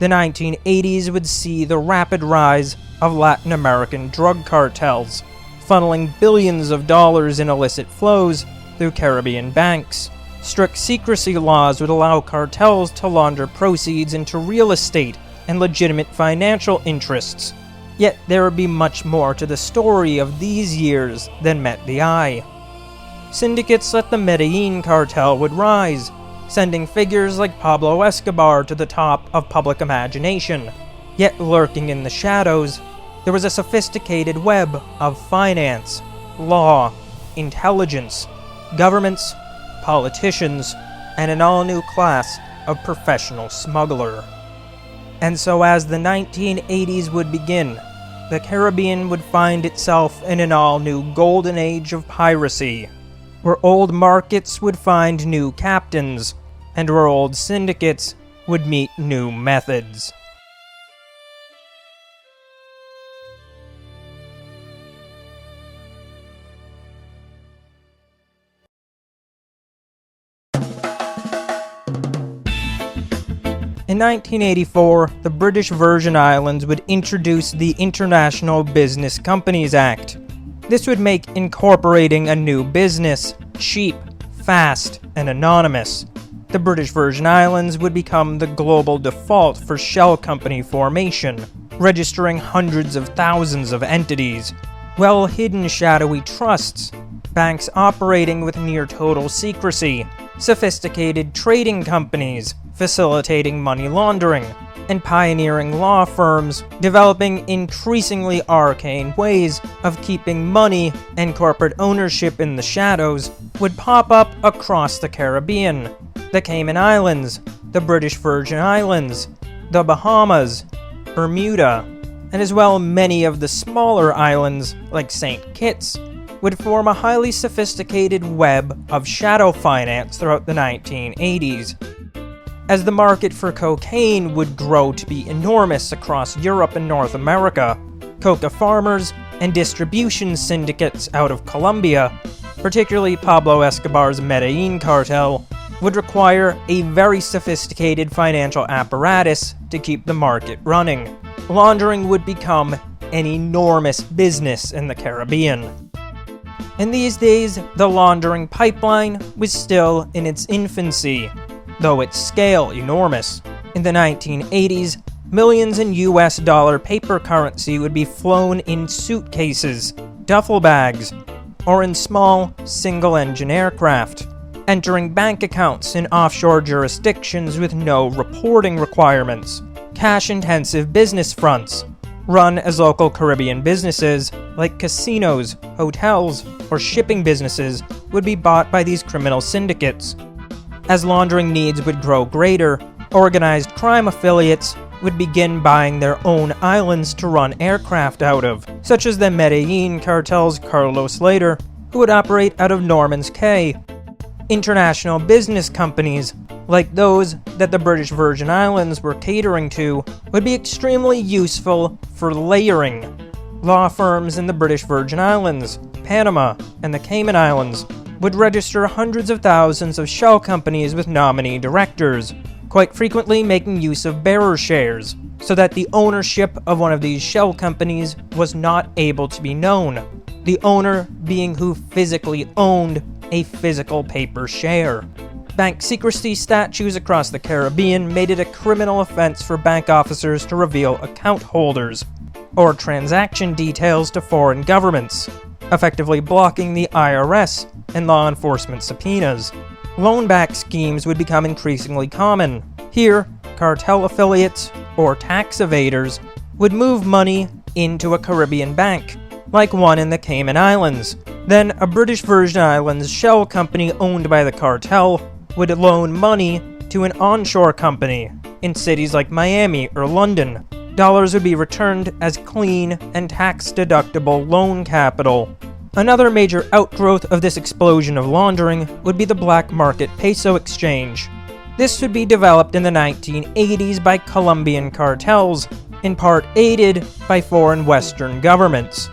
The 1980s would see the rapid rise of Latin American drug cartels, funneling billions of dollars in illicit flows through Caribbean banks. Strict secrecy laws would allow cartels to launder proceeds into real estate and legitimate financial interests. Yet there would be much more to the story of these years than met the eye. Syndicates like the Medellin cartel would rise, sending figures like Pablo Escobar to the top of public imagination. Yet lurking in the shadows, there was a sophisticated web of finance, law, intelligence, governments, politicians, and an all-new class of professional smuggler. And so as the 1980s would begin, the Caribbean would find itself in an all-new golden age of piracy, where old markets would find new captains, and where old syndicates would meet new methods. In 1984, the British Virgin Islands would introduce the International Business Companies Act. This would make incorporating a new business cheap, fast, and anonymous. The British Virgin Islands would become the global default for shell company formation, registering hundreds of thousands of entities, well-hidden shadowy trusts, banks operating with near-total secrecy, sophisticated trading companies, facilitating money laundering, and pioneering law firms developing increasingly arcane ways of keeping money and corporate ownership in the shadows would pop up across the Caribbean, the Cayman Islands, the British Virgin Islands, the Bahamas, Bermuda, and as well many of the smaller islands like St. Kitts would form a highly sophisticated web of shadow finance throughout the 1980s. As the market for cocaine would grow to be enormous across Europe and North America, coca farmers and distribution syndicates out of Colombia, particularly Pablo Escobar's Medellin cartel, would require a very sophisticated financial apparatus to keep the market running. Laundering would become an enormous business in the Caribbean. In these days, the laundering pipeline was still in its infancy, though its scale enormous. In the 1980s, millions in US dollar paper currency would be flown in suitcases, duffel bags, or in small, single-engine aircraft, entering bank accounts in offshore jurisdictions with no reporting requirements. Cash-intensive business fronts, run as local Caribbean businesses like casinos, hotels, or shipping businesses, would be bought by these criminal syndicates. As laundering needs would grow greater, organized crime affiliates would begin buying their own islands to run aircraft out of, such as the Medellin cartel's Carlos Later, who would operate out of Norman's Cay. International business companies, like those that the British Virgin Islands were catering to, would be extremely useful for layering. Law firms in the British Virgin Islands, Panama, and the Cayman Islands would register hundreds of thousands of shell companies with nominee directors, quite frequently making use of bearer shares, so that the ownership of one of these shell companies was not able to be known, the owner being who physically owned a physical paper share. Bank secrecy statutes across the Caribbean made it a criminal offense for bank officers to reveal account holders, or transaction details to foreign governments, effectively blocking the IRS and law enforcement subpoenas. Loan-back schemes would become increasingly common. Here, cartel affiliates, or tax evaders, would move money into a Caribbean bank, like one in the Cayman Islands. Then a British Virgin Islands shell company owned by the cartel would loan money to an onshore company in cities like Miami or London. Dollars would be returned as clean and tax-deductible loan capital. Another major outgrowth of this explosion of laundering would be the black market peso exchange. This would be developed in the 1980s by Colombian cartels, in part aided by foreign Western governments.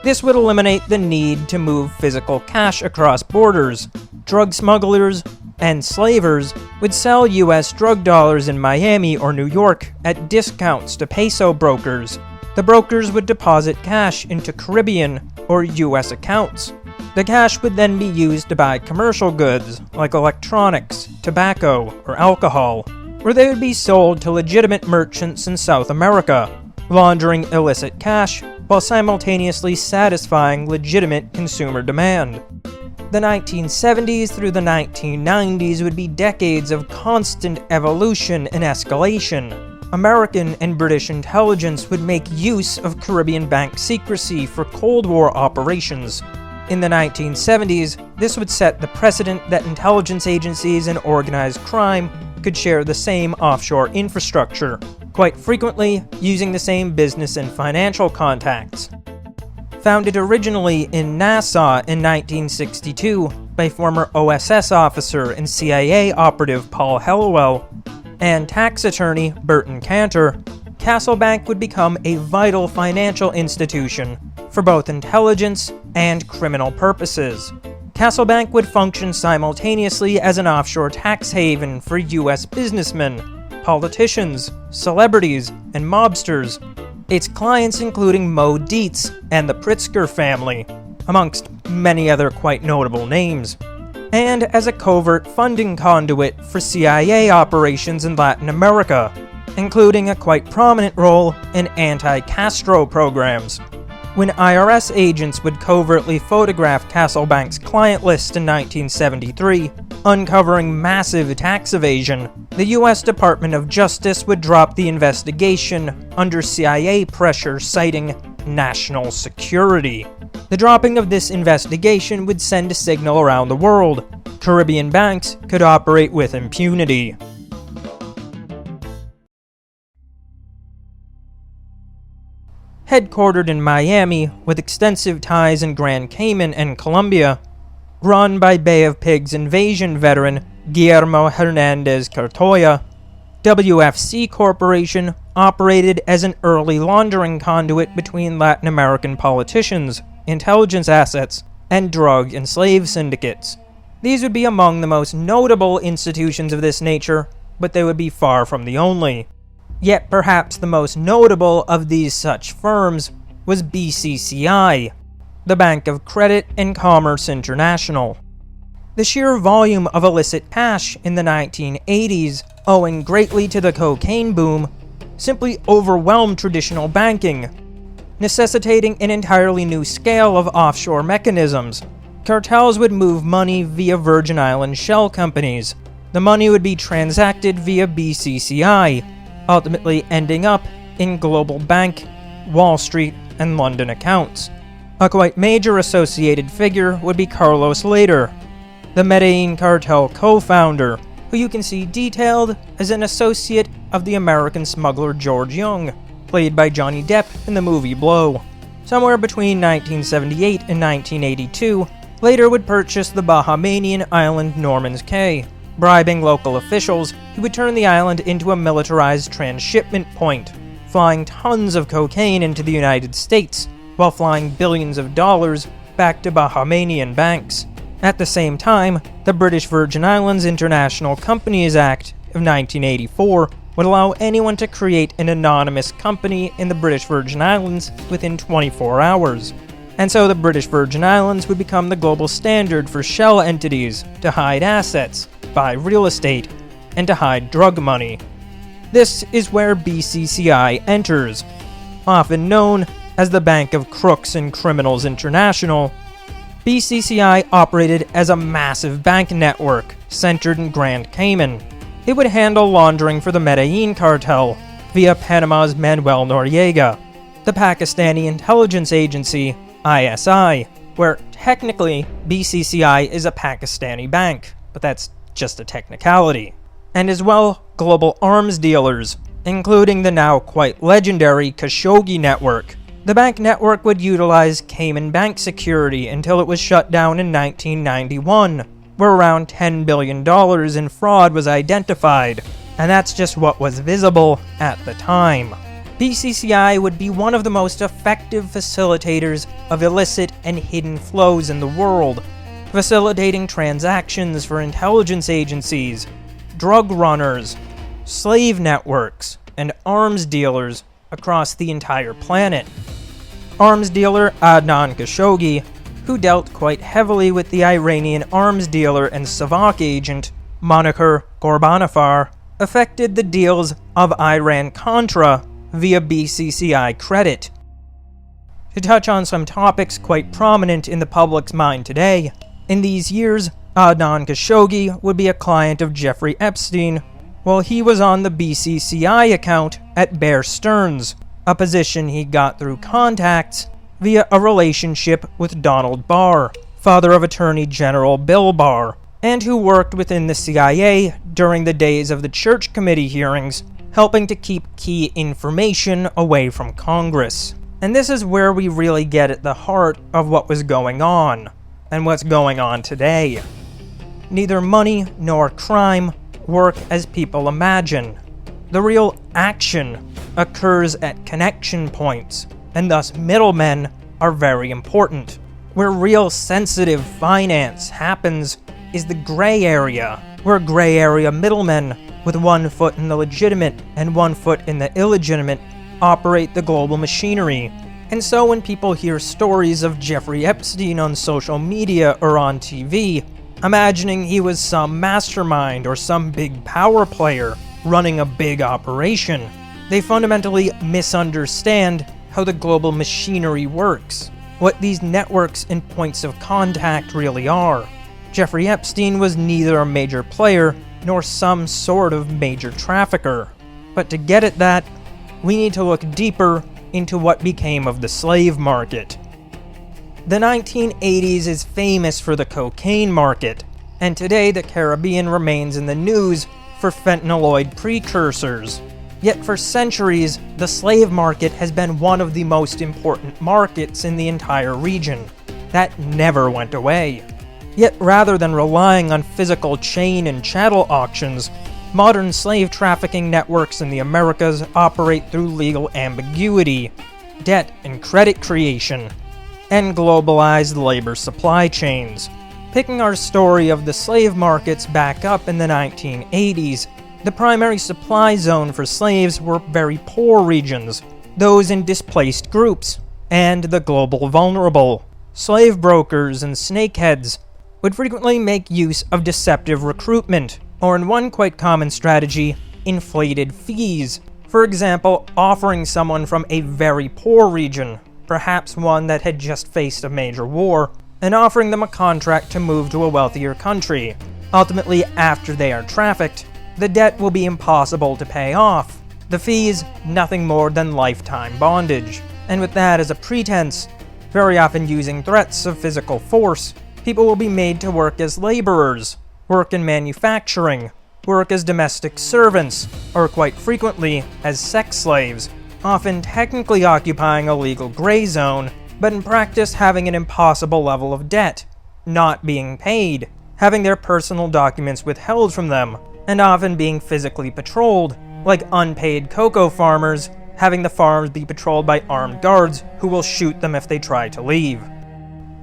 This would eliminate the need to move physical cash across borders. Drug smugglers and slavers would sell US drug dollars in Miami or New York at discounts to peso brokers. The brokers would deposit cash into Caribbean or US accounts. The cash would then be used to buy commercial goods like electronics, tobacco, or alcohol, where they would be sold to legitimate merchants in South America, laundering illicit cash while simultaneously satisfying legitimate consumer demand. The 1970s through the 1990s would be decades of constant evolution and escalation. American and British intelligence would make use of Caribbean bank secrecy for Cold War operations. In the 1970s, this would set the precedent that intelligence agencies and organized crime could share the same offshore infrastructure, quite frequently using the same business and financial contacts. Founded originally in Nassau in 1962 by former OSS officer and CIA operative Paul Helliwell and tax attorney Burton Cantor, Castle Bank would become a vital financial institution for both intelligence and criminal purposes. Castle Bank would function simultaneously as an offshore tax haven for US businessmen, politicians, celebrities, and mobsters, its clients including Mo Dietz and the Pritzker family, amongst many other quite notable names, and as a covert funding conduit for CIA operations in Latin America, including a quite prominent role in anti-Castro programs. When IRS agents would covertly photograph Castle Bank's client list in 1973, uncovering massive tax evasion, the US Department of Justice would drop the investigation under CIA pressure citing national security. The dropping of this investigation would send a signal around the world. Caribbean banks could operate with impunity. Headquartered in Miami with extensive ties in Grand Cayman and Colombia, run by Bay of Pigs invasion veteran Guillermo Hernandez Cartoya, WFC Corporation operated as an early laundering conduit between Latin American politicians, intelligence assets, and drug and slave syndicates. These would be among the most notable institutions of this nature, but they would be far from the only. Yet perhaps the most notable of these such firms was BCCI, the Bank of Credit and Commerce International. The sheer volume of illicit cash in the 1980s, owing greatly to the cocaine boom, simply overwhelmed traditional banking, necessitating an entirely new scale of offshore mechanisms. Cartels would move money via Virgin Islands shell companies. The money would be transacted via BCCI, ultimately ending up in Global Bank, Wall Street, and London accounts. A quite major associated figure would be Carlos Later, the Medellin cartel co-founder, who you can see detailed as an associate of the American smuggler George Young, played by Johnny Depp in the movie Blow. Somewhere between 1978 and 1982, Later would purchase the Bahamian island Norman's Cay. Bribing local officials, he would turn the island into a militarized transshipment point, flying tons of cocaine into the United States, while flying billions of dollars back to Bahamian banks. At the same time, the British Virgin Islands International Companies Act of 1984 would allow anyone to create an anonymous company in the British Virgin Islands within 24 hours. And so the British Virgin Islands would become the global standard for shell entities to hide assets, buy real estate, and to hide drug money. This is where BCCI enters. often known as the Bank of Crooks and Criminals International, BCCI operated as a massive bank network centered in Grand Cayman. It would handle laundering for the Medellin cartel via Panama's Manuel Noriega, the Pakistani intelligence agency ISI, where technically BCCI is a Pakistani bank, but that's just a technicality, and as well global arms dealers, including the now quite legendary Khashoggi network. The bank network would utilize Cayman bank security until it was shut down in 1991, where around $10 billion in fraud was identified, and that's just what was visible at the time. BCCI would be one of the most effective facilitators of illicit and hidden flows in the world, facilitating transactions for intelligence agencies, drug runners, slave networks, and arms dealers across the entire planet. Arms dealer Adnan Khashoggi, who dealt quite heavily with the Iranian arms dealer and Savak agent Moniker Ghorbanifar, affected the deals of Iran-Contra via BCCI credit. To touch on some topics quite prominent in the public's mind today, in these years, Adnan Khashoggi would be a client of Jeffery Epstein, while he was on the BCCI account at Bear Stearns, a position he got through contacts via a relationship with Donald Barr, father of Attorney General Bill Barr, and who worked within the CIA during the days of the Church Committee hearings, helping to keep key information away from Congress. And this is where we really get at the heart of what was going on, and what's going on today. Neither money nor crime work as people imagine. The real action occurs at connection points, and thus middlemen are very important. Where real sensitive finance happens is the gray area, where gray area middlemen with 1 foot in the legitimate and 1 foot in the illegitimate operate the global machinery. And so when people hear stories of Jeffery Epstein on social media or on TV, imagining he was some mastermind or some big power player running a big operation, they fundamentally misunderstand how the global machinery works, what these networks and points of contact really are. Jeffery Epstein was neither a major player nor some sort of major trafficker. But to get at that, we need to look deeper into what became of the slave market. The 1980s is famous for the cocaine market, and today the Caribbean remains in the news for fentanyloid precursors. Yet for centuries, the slave market has been one of the most important markets in the entire region. That never went away. Yet rather than relying on physical chain and chattel auctions, modern slave trafficking networks in the Americas operate through legal ambiguity, debt and credit creation, and globalized labor supply chains. Picking our story of the slave markets back up in the 1980s, the primary supply zone for slaves were very poor regions, those in displaced groups, and the global vulnerable. Slave brokers and snakeheads would frequently make use of deceptive recruitment, or in one quite common strategy, inflated fees. For example, offering someone from a very poor region, perhaps one that had just faced a major war, and offering them a contract to move to a wealthier country. Ultimately, after they are trafficked, the debt will be impossible to pay off. The fees, nothing more than lifetime bondage. And with that as a pretense, very often using threats of physical force, people will be made to work as laborers, work in manufacturing, work as domestic servants, or quite frequently as sex slaves, often technically occupying a legal gray zone, but in practice having an impossible level of debt, not being paid, having their personal documents withheld from them, and often being physically patrolled, like unpaid cocoa farmers, having the farms be patrolled by armed guards who will shoot them if they try to leave.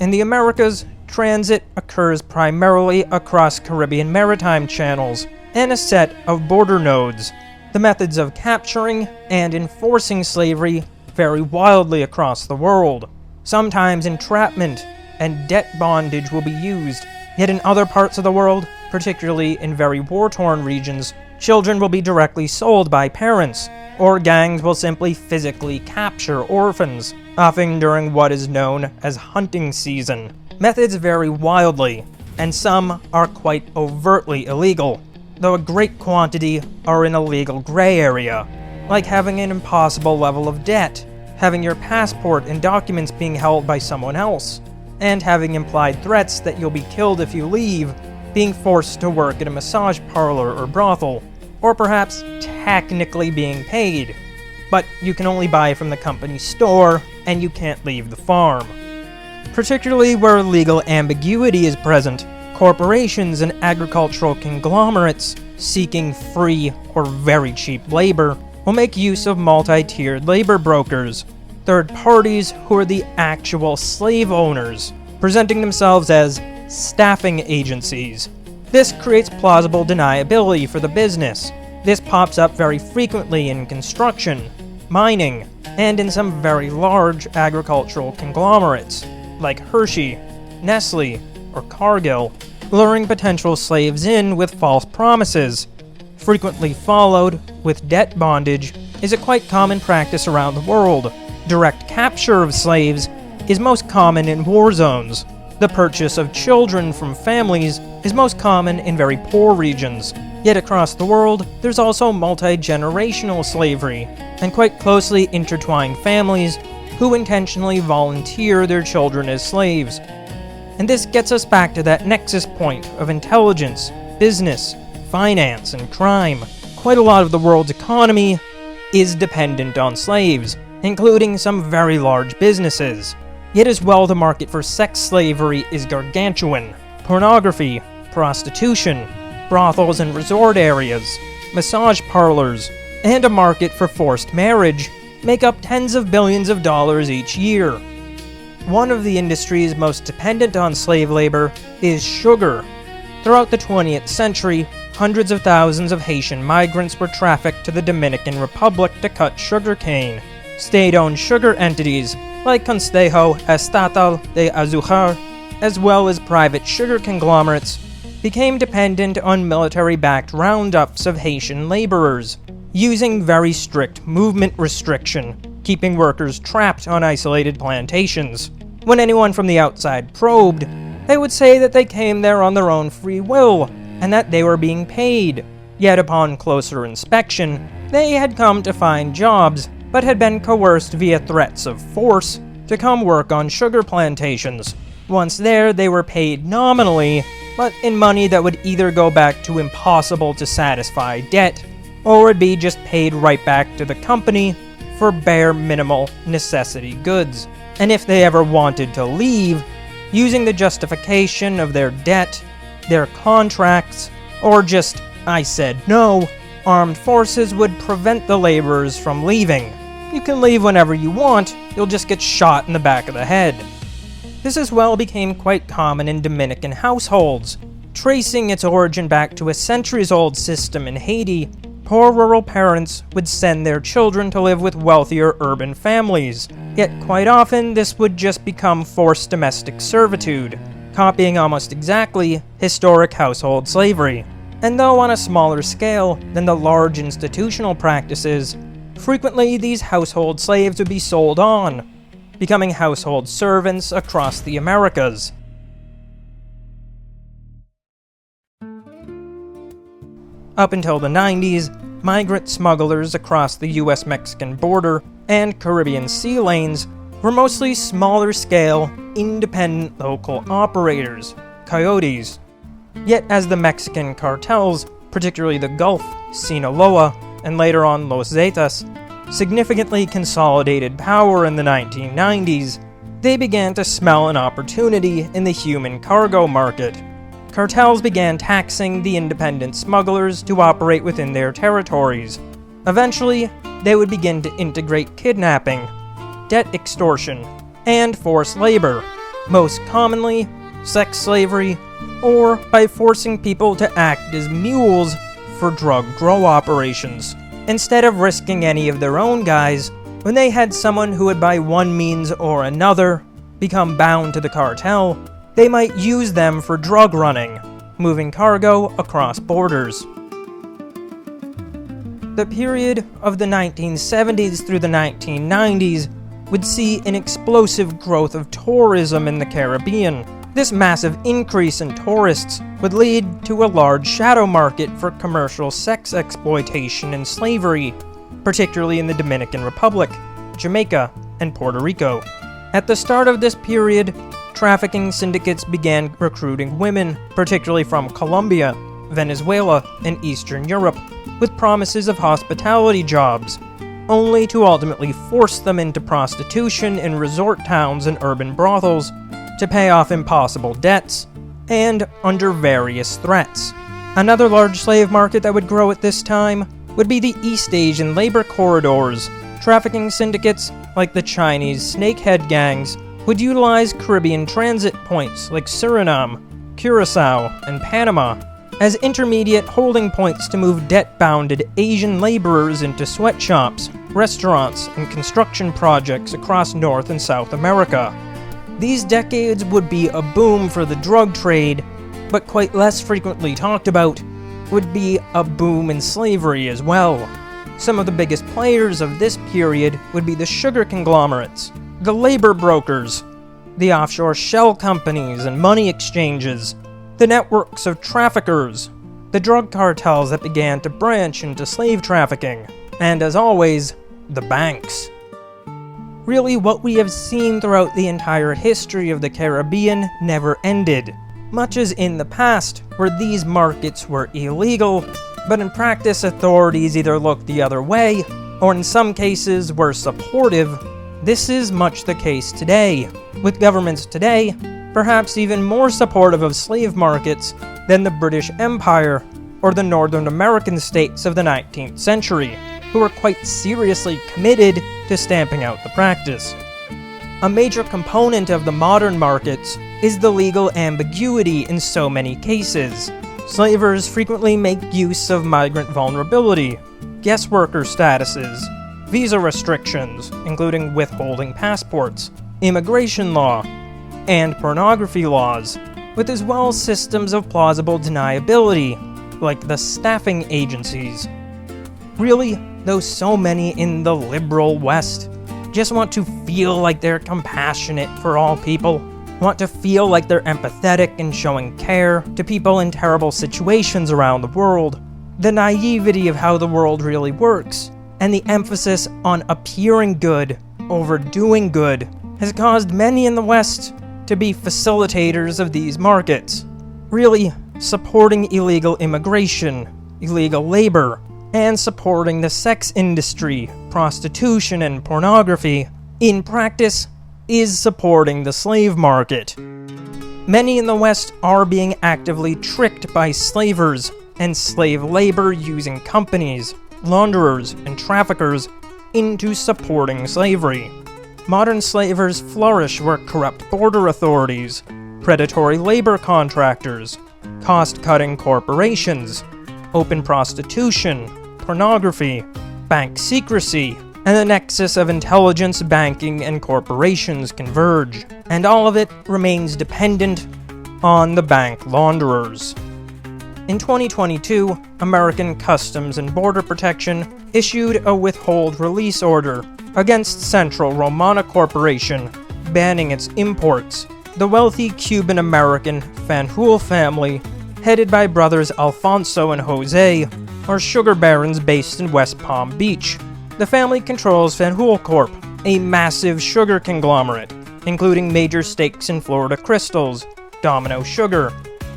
In the Americas, transit occurs primarily across Caribbean maritime channels and a set of border nodes. The methods of capturing and enforcing slavery vary wildly across the world. Sometimes entrapment and debt bondage will be used, yet in other parts of the world, particularly in very war-torn regions, children will be directly sold by parents, or gangs will simply physically capture orphans, often during what is known as hunting season. Methods vary wildly, and some are quite overtly illegal, though a great quantity are in a legal gray area, like having an impossible level of debt, having your passport and documents being held by someone else, and having implied threats that you'll be killed if you leave, being forced to work at a massage parlor or brothel, or perhaps technically being paid, but you can only buy from the company store and you can't leave the farm. Particularly where legal ambiguity is present, corporations and agricultural conglomerates seeking free or very cheap labor will make use of multi-tiered labor brokers, third parties who are the actual slave owners, presenting themselves as staffing agencies. This creates plausible deniability for the business. This pops up very frequently in construction, mining, and in some very large agricultural conglomerates, like Hershey, Nestle, or Cargill, luring potential slaves in with false promises. Frequently followed with debt bondage is a quite common practice around the world. Direct capture of slaves is most common in war zones. The purchase of children from families is most common in very poor regions. Yet across the world, there's also multi-generational slavery, and quite closely intertwined families who intentionally volunteer their children as slaves. And this gets us back to that nexus point of intelligence, business, finance, and crime. Quite a lot of the world's economy is dependent on slaves, including some very large businesses. Yet as well, the market for sex slavery is gargantuan. Pornography, prostitution, brothels and resort areas, massage parlors, and a market for forced marriage make up tens of billions of dollars each year. One of the industries most dependent on slave labor is sugar. Throughout the 20th century, hundreds of thousands of Haitian migrants were trafficked to the Dominican Republic to cut sugarcane. State-owned sugar entities like Consejo Estatal de Azúcar, as well as private sugar conglomerates, became dependent on military-backed roundups of Haitian laborers, using very strict movement restriction, keeping workers trapped on isolated plantations. When anyone from the outside probed, they would say that they came there on their own free will, and that they were being paid. Yet upon closer inspection, they had come to find jobs, but had been coerced via threats of force to come work on sugar plantations. Once there, they were paid nominally, but in money that would either go back to impossible to satisfy debt, or would be just paid right back to the company for bare minimal necessity goods. And if they ever wanted to leave, using the justification of their debt, their contracts, or just, I said no, armed forces would prevent the laborers from leaving. You can leave whenever you want, you'll just get shot in the back of the head. This as well became quite common in Dominican households. Tracing its origin back to a centuries-old system in Haiti, poor rural parents would send their children to live with wealthier urban families. Yet quite often, this would just become forced domestic servitude, copying almost exactly historic household slavery. And though on a smaller scale than the large institutional practices, frequently these household slaves would be sold on, becoming household servants across the Americas. Up until the 90s, migrant smugglers across the US-Mexican border and Caribbean sea lanes were mostly smaller-scale, independent local operators, coyotes. Yet as the Mexican cartels, particularly the Gulf, Sinaloa, and later on Los Zetas, significantly consolidated power in the 1990s, they began to smell an opportunity in the human cargo market. Cartels began taxing the independent smugglers to operate within their territories. Eventually, they would begin to integrate kidnapping, debt extortion, and forced labor, most commonly sex slavery, or by forcing people to act as mules for drug grow operations. Instead of risking any of their own guys, when they had someone who would by one means or another become bound to the cartel, they might use them for drug running, moving cargo across borders. The period of the 1970s through the 1990s would see an explosive growth of tourism in the Caribbean. This massive increase in tourists would lead to a large shadow market for commercial sex exploitation and slavery, particularly in the Dominican Republic, Jamaica, and Puerto Rico. At the start of this period, trafficking syndicates began recruiting women, particularly from Colombia, Venezuela, and Eastern Europe, with promises of hospitality jobs, only to ultimately force them into prostitution in resort towns and urban brothels to pay off impossible debts, and under various threats. Another large slave market that would grow at this time would be the East Asian labor corridors. Trafficking syndicates, like the Chinese snakehead gangs, would utilize Caribbean transit points like Suriname, Curacao, and Panama as intermediate holding points to move debt-bounded Asian laborers into sweatshops, restaurants, and construction projects across North and South America. These decades would be a boom for the drug trade, but quite less frequently talked about would be a boom in slavery as well. Some of the biggest players of this period would be the sugar conglomerates, the labor brokers, the offshore shell companies and money exchanges, the networks of traffickers, the drug cartels that began to branch into slave trafficking, and as always, the banks. Really, what we have seen throughout the entire history of the Caribbean never ended, much as in the past, where these markets were illegal, but in practice authorities either looked the other way, or in some cases were supportive. This is much the case today, with governments today perhaps even more supportive of slave markets than the British Empire or the Northern American states of the 19th century, who were quite seriously committed to stamping out the practice. A major component of the modern markets is the legal ambiguity in so many cases. Slavers frequently make use of migrant vulnerability, guest worker statuses, visa restrictions, including withholding passports, immigration law, and pornography laws, with as well systems of plausible deniability, like the staffing agencies. Really, though so many in the liberal West just want to feel like they're compassionate for all people, want to feel like they're empathetic and showing care to people in terrible situations around the world, the naivety of how the world really works, and the emphasis on appearing good over doing good has caused many in the West to be facilitators of these markets, really supporting illegal immigration, illegal labor, and supporting the sex industry, prostitution, and pornography. In practice, is supporting the slave market. Many in the West are being actively tricked by slavers and slave labor using companies, launderers, and traffickers into supporting slavery. Modern slavers flourish where corrupt border authorities, predatory labor contractors, cost-cutting corporations, open prostitution, pornography, bank secrecy, and the nexus of intelligence, banking, and corporations converge, and all of it remains dependent on the bank launderers. In 2022, American Customs and Border Protection issued a withhold release order against Central Romana Corporation, banning its imports. The wealthy Cuban-American Fanjul family, headed by brothers Alfonso and Jose, are sugar barons based in West Palm Beach. The family controls Fanjul Corp, a massive sugar conglomerate, including major stakes in Florida Crystals, Domino Sugar,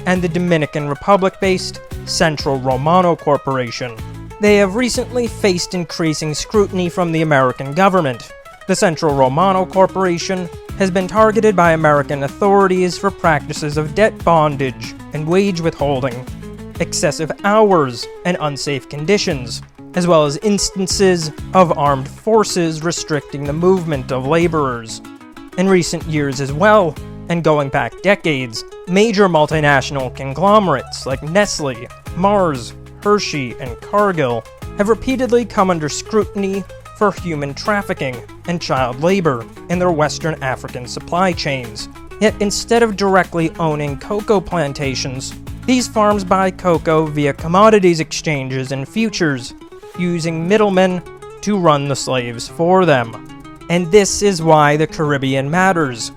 and the Dominican Republic-based Central Romano Corporation. They have recently faced increasing scrutiny from the American government. The Central Romano Corporation has been targeted by American authorities for practices of debt bondage and wage withholding, excessive hours, and unsafe conditions, as well as instances of armed forces restricting the movement of laborers. In recent years as well, and going back decades, major multinational conglomerates like Nestle, Mars, Hershey, and Cargill have repeatedly come under scrutiny for human trafficking and child labor in their Western African supply chains. Yet instead of directly owning cocoa plantations, these farms buy cocoa via commodities exchanges and futures, using middlemen to run the slaves for them. And this is why the Caribbean matters.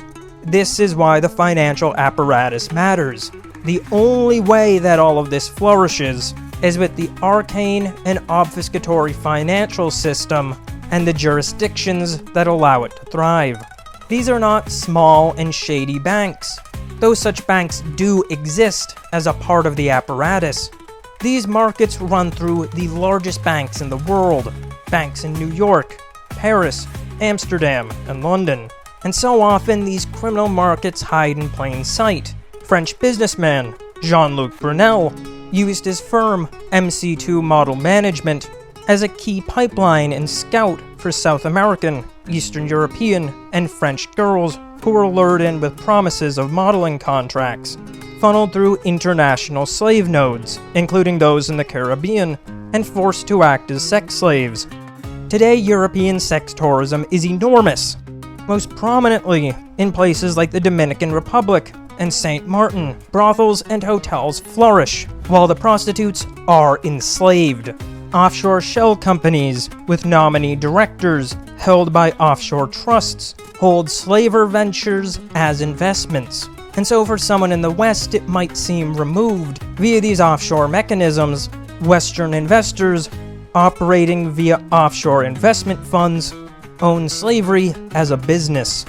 This is why the financial apparatus matters. The only way that all of this flourishes is with the arcane and obfuscatory financial system and the jurisdictions that allow it to thrive. These are not small and shady banks, though such banks do exist as a part of the apparatus. These markets run through the largest banks in the world, banks in New York, Paris, Amsterdam, and London. And so often these criminal markets hide in plain sight. French businessman Jean-Luc Brunel used his firm MC2 Model Management as a key pipeline and scout for South American, Eastern European, and French girls who were lured in with promises of modeling contracts, funneled through international slave nodes, including those in the Caribbean, and forced to act as sex slaves. Today, European sex tourism is enormous, most prominently in places like the Dominican Republic and St. Martin. Brothels and hotels flourish, while the prostitutes are enslaved. Offshore shell companies with nominee directors held by offshore trusts hold slaver ventures as investments. And so for someone in the West, it might seem removed. Via these offshore mechanisms, Western investors operating via offshore investment funds own slavery as a business.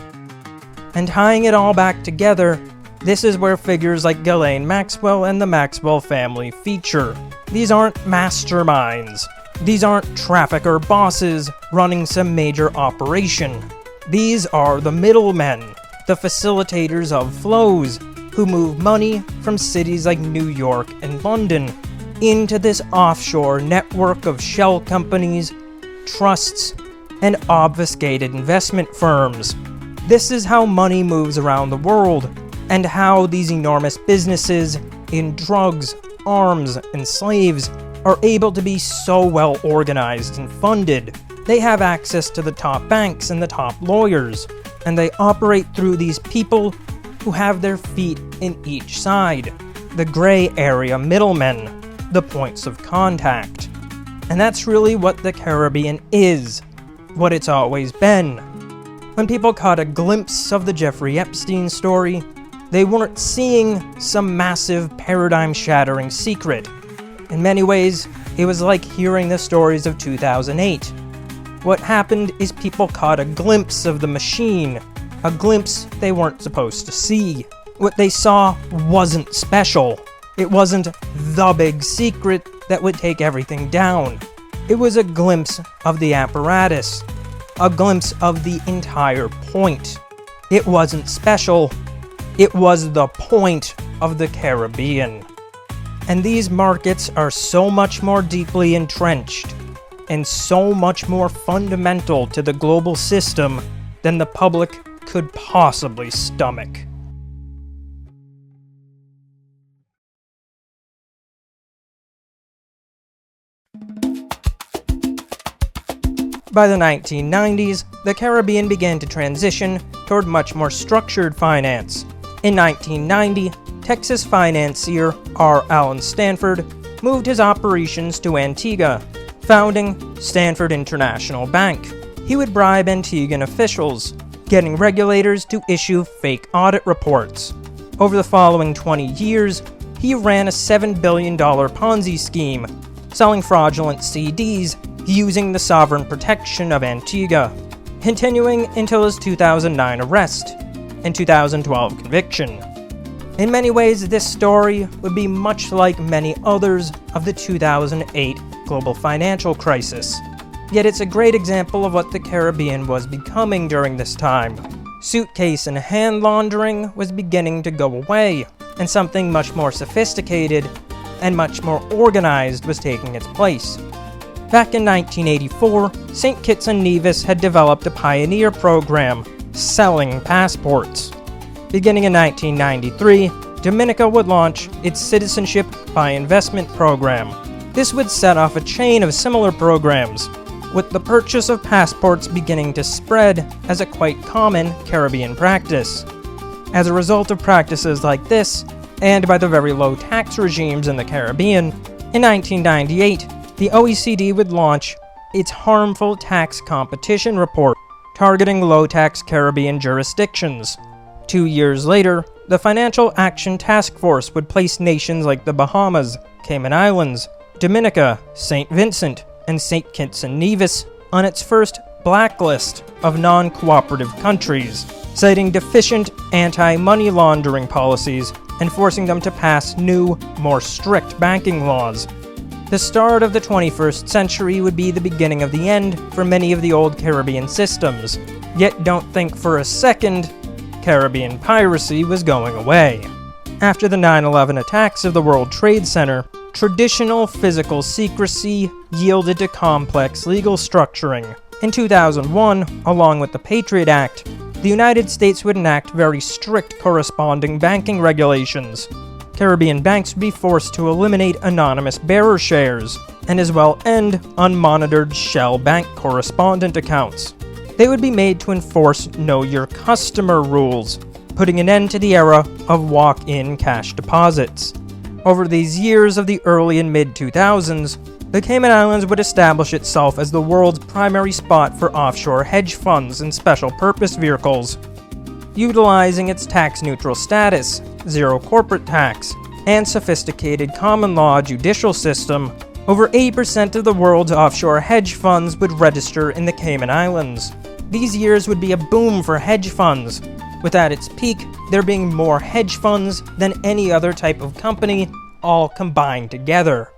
And tying it all back together, this is where figures like Ghislaine Maxwell and the Maxwell family feature. These aren't masterminds. These aren't trafficker bosses running some major operation. These are the middlemen, the facilitators of flows, who move money from cities like New York and London into this offshore network of shell companies, trusts, and obfuscated investment firms. This is how money moves around the world, and how these enormous businesses in drugs, arms, and slaves are able to be so well organized and funded. They have access to the top banks and the top lawyers, and they operate through these people who have their feet in each side, the gray area middlemen, the points of contact. And that's really what the Caribbean is, what it's always been. When people caught a glimpse of the Jeffery Epstein story, they weren't seeing some massive paradigm-shattering secret. In many ways, it was like hearing the stories of 2008. What happened is people caught a glimpse of the machine, a glimpse they weren't supposed to see. What they saw wasn't special. It wasn't the big secret that would take everything down. It was a glimpse of the apparatus, a glimpse of the entire point. It wasn't special. It was the point of the Caribbean. And these markets are so much more deeply entrenched and so much more fundamental to the global system than the public could possibly stomach. By the 1990s, the Caribbean began to transition toward much more structured finance. In 1990, Texas financier R. Allen Stanford moved his operations to Antigua, founding Stanford International Bank. He would bribe Antiguan officials, getting regulators to issue fake audit reports. Over the following 20 years, he ran a $7 billion Ponzi scheme, selling fraudulent CDs using the sovereign protection of Antigua, continuing until his 2009 arrest and 2012 conviction. In many ways, this story would be much like many others of the 2008 global financial crisis. Yet it's a great example of what the Caribbean was becoming during this time. Suitcase and hand laundering was beginning to go away, and something much more sophisticated and much more organized was taking its place. Back in 1984, St. Kitts and Nevis had developed a pioneer program, selling passports. Beginning in 1993, Dominica would launch its Citizenship by Investment program. This would set off a chain of similar programs, with the purchase of passports beginning to spread as a quite common Caribbean practice. As a result of practices like this, and by the very low tax regimes in the Caribbean, in 1998, the OECD would launch its Harmful Tax Competition Report, targeting low-tax Caribbean jurisdictions. 2 years later, the Financial Action Task Force would place nations like the Bahamas, Cayman Islands, Dominica, St. Vincent, and St. Kitts and Nevis on its first blacklist of non-cooperative countries, citing deficient anti-money laundering policies and forcing them to pass new, more strict banking laws. The start of the 21st century would be the beginning of the end for many of the old Caribbean systems. Yet don't think for a second Caribbean piracy was going away. After the 9/11 attacks of the World Trade Center, traditional physical secrecy yielded to complex legal structuring. In 2001, along with the Patriot Act, the United States would enact very strict corresponding banking regulations. Caribbean banks would be forced to eliminate anonymous bearer shares, and as well end unmonitored shell bank correspondent accounts. They would be made to enforce Know Your Customer rules, putting an end to the era of walk-in cash deposits. Over these years of the early and mid-2000s, the Cayman Islands would establish itself as the world's primary spot for offshore hedge funds and special purpose vehicles. Utilizing its tax-neutral status, zero corporate tax, and sophisticated common law judicial system, over 80% of the world's offshore hedge funds would register in the Cayman Islands. These years would be a boom for hedge funds, with at its peak there being more hedge funds than any other type of company, all combined together.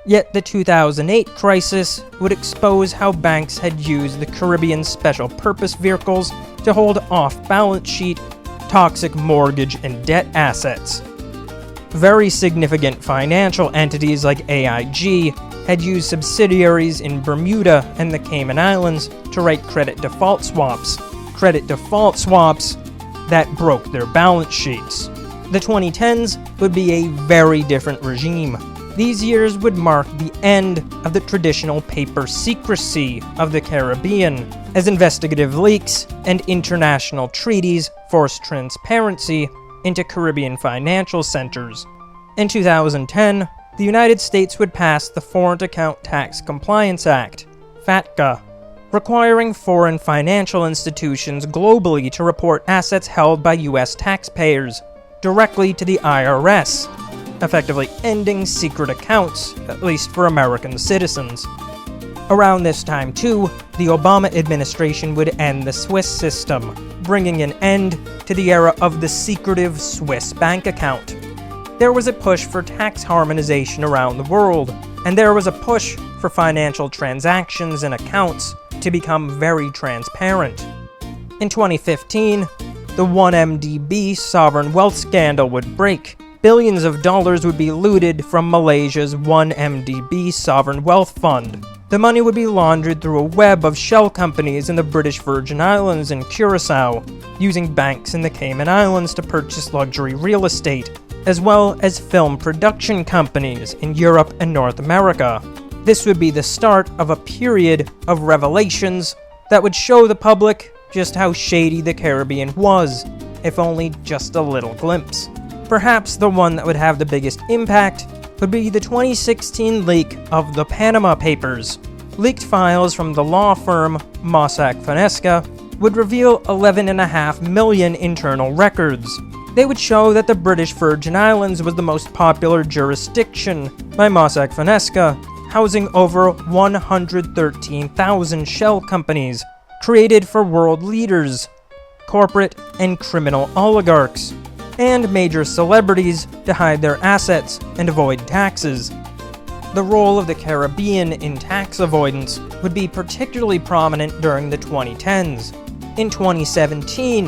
Yet the 2008 crisis would expose how banks had used the Caribbean special purpose vehicles to hold off-balance sheet, toxic mortgage and debt assets. Very significant financial entities like AIG had used subsidiaries in Bermuda and the Cayman Islands to write credit default swaps. Credit default swaps that broke their balance sheets. The 2010s would be a very different regime. These years would mark the end of the traditional paper secrecy of the Caribbean, as investigative leaks and international treaties forced transparency into Caribbean financial centers. In 2010, the United States would pass the Foreign Account Tax Compliance Act, FATCA, requiring foreign financial institutions globally to report assets held by U.S. taxpayers directly to the IRS, effectively ending secret accounts, at least for American citizens. Around this time, too, the Obama administration would end the Swiss system, bringing an end to the era of the secretive Swiss bank account. There was a push for tax harmonization around the world, and there was a push for financial transactions and accounts to become very transparent. In 2015, the 1MDB sovereign wealth scandal would break. Billions of dollars would be looted from Malaysia's 1MDB sovereign wealth fund. The money would be laundered through a web of shell companies in the British Virgin Islands and Curaçao, using banks in the Cayman Islands to purchase luxury real estate, as well as film production companies in Europe and North America. This would be the start of a period of revelations that would show the public just how shady the Caribbean was, if only just a little glimpse. Perhaps the one that would have the biggest impact would be the 2016 leak of the Panama Papers. Leaked files from the law firm Mossack Fonseca would reveal 11.5 million internal records. They would show that the British Virgin Islands was the most popular jurisdiction by Mossack Fonseca, housing over 113,000 shell companies created for world leaders, corporate and criminal oligarchs, and major celebrities to hide their assets and avoid taxes. The role of the Caribbean in tax avoidance would be particularly prominent during the 2010s. In 2017,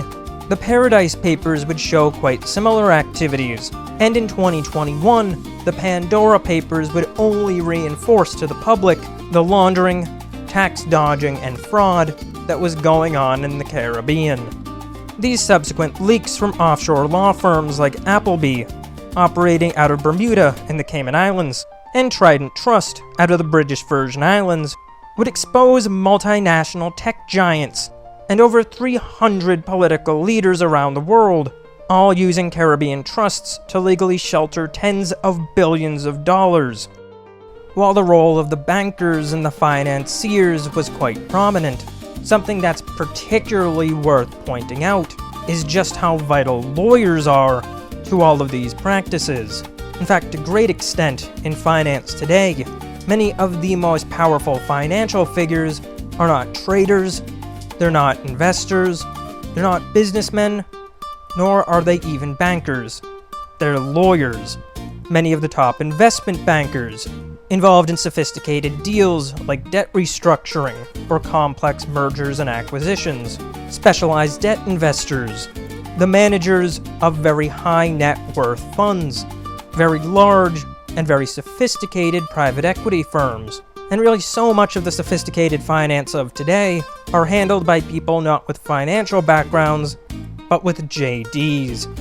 the Paradise Papers would show quite similar activities, and in 2021, the Pandora Papers would only reinforce to the public the laundering, tax dodging, and fraud that was going on in the Caribbean. These subsequent leaks from offshore law firms like Appleby, operating out of Bermuda in the Cayman Islands, and Trident Trust out of the British Virgin Islands, would expose multinational tech giants and over 300 political leaders around the world, all using Caribbean trusts to legally shelter tens of billions of dollars. while the role of the bankers and the financiers was quite prominent. Something that's particularly worth pointing out is just how vital lawyers are to all of these practices. In fact, to a great extent in finance today, many of the most powerful financial figures are not traders, they're not investors, they're not businessmen, nor are they even bankers. They're lawyers. Many of the top investment bankers, involved in sophisticated deals like debt restructuring or complex mergers and acquisitions, specialized debt investors, the managers of very high net worth funds, very large and very sophisticated private equity firms. And really so much of the sophisticated finance of today are handled by people not with financial backgrounds, but with JDs.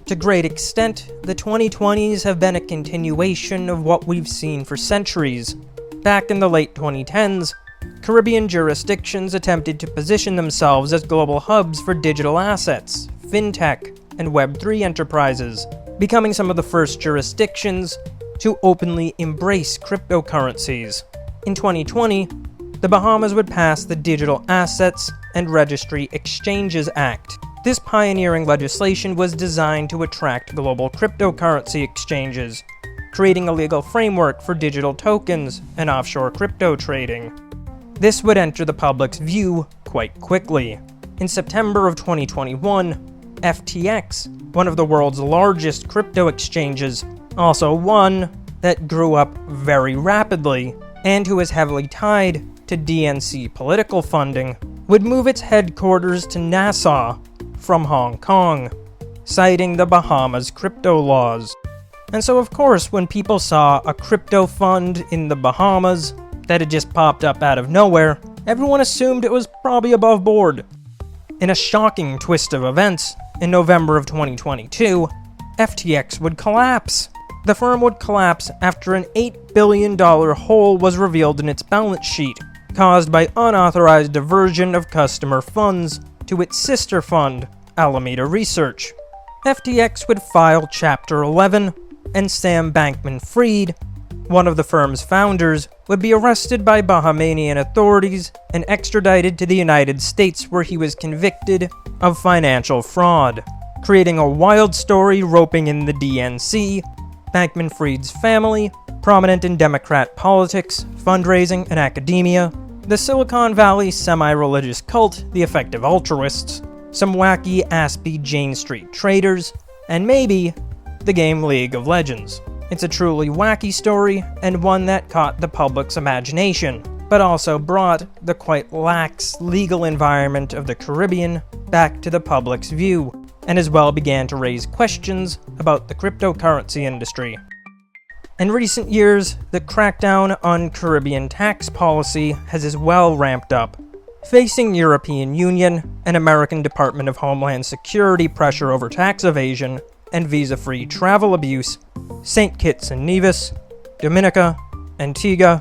To a great extent, the 2020s have been a continuation of what we've seen for centuries. Back in the late 2010s, Caribbean jurisdictions attempted to position themselves as global hubs for digital assets, fintech, and Web3 enterprises, becoming some of the first jurisdictions to openly embrace cryptocurrencies. In 2020, the Bahamas would pass the Digital Assets and Registry Exchanges Act. This pioneering legislation was designed to attract global cryptocurrency exchanges, creating a legal framework for digital tokens and offshore crypto trading. This would enter the public's view quite quickly. In September of 2021, FTX, one of the world's largest crypto exchanges, also one that grew up very rapidly and who is heavily tied to DNC political funding, would move its headquarters to Nassau from Hong Kong, citing the Bahamas crypto laws. And so of course, when people saw a crypto fund in the Bahamas that had just popped up out of nowhere, everyone assumed it was probably above board. In a shocking twist of events, in November of 2022, FTX would collapse. The firm would collapse after an $8 billion hole was revealed in its balance sheet, caused by unauthorized diversion of customer funds to its sister fund, Alameda Research. FTX would file Chapter 11, and Sam Bankman-Fried, one of the firm's founders, would be arrested by Bahamian authorities and extradited to the United States, where he was convicted of financial fraud, creating a wild story roping in the DNC, Bankman-Fried's family, prominent in Democrat politics, fundraising, and academia, the Silicon Valley semi-religious cult, the Effective Altruists, some wacky Aspie Jane Street traders, and maybe the game League of Legends. It's a truly wacky story, and one that caught the public's imagination, but also brought the quite lax legal environment of the Caribbean back to the public's view, and as well began to raise questions about the cryptocurrency industry. In recent years, the crackdown on Caribbean tax policy has as well ramped up, facing European Union and American Department of Homeland Security pressure over tax evasion and visa-free travel abuse. St. Kitts and Nevis, Dominica, Antigua,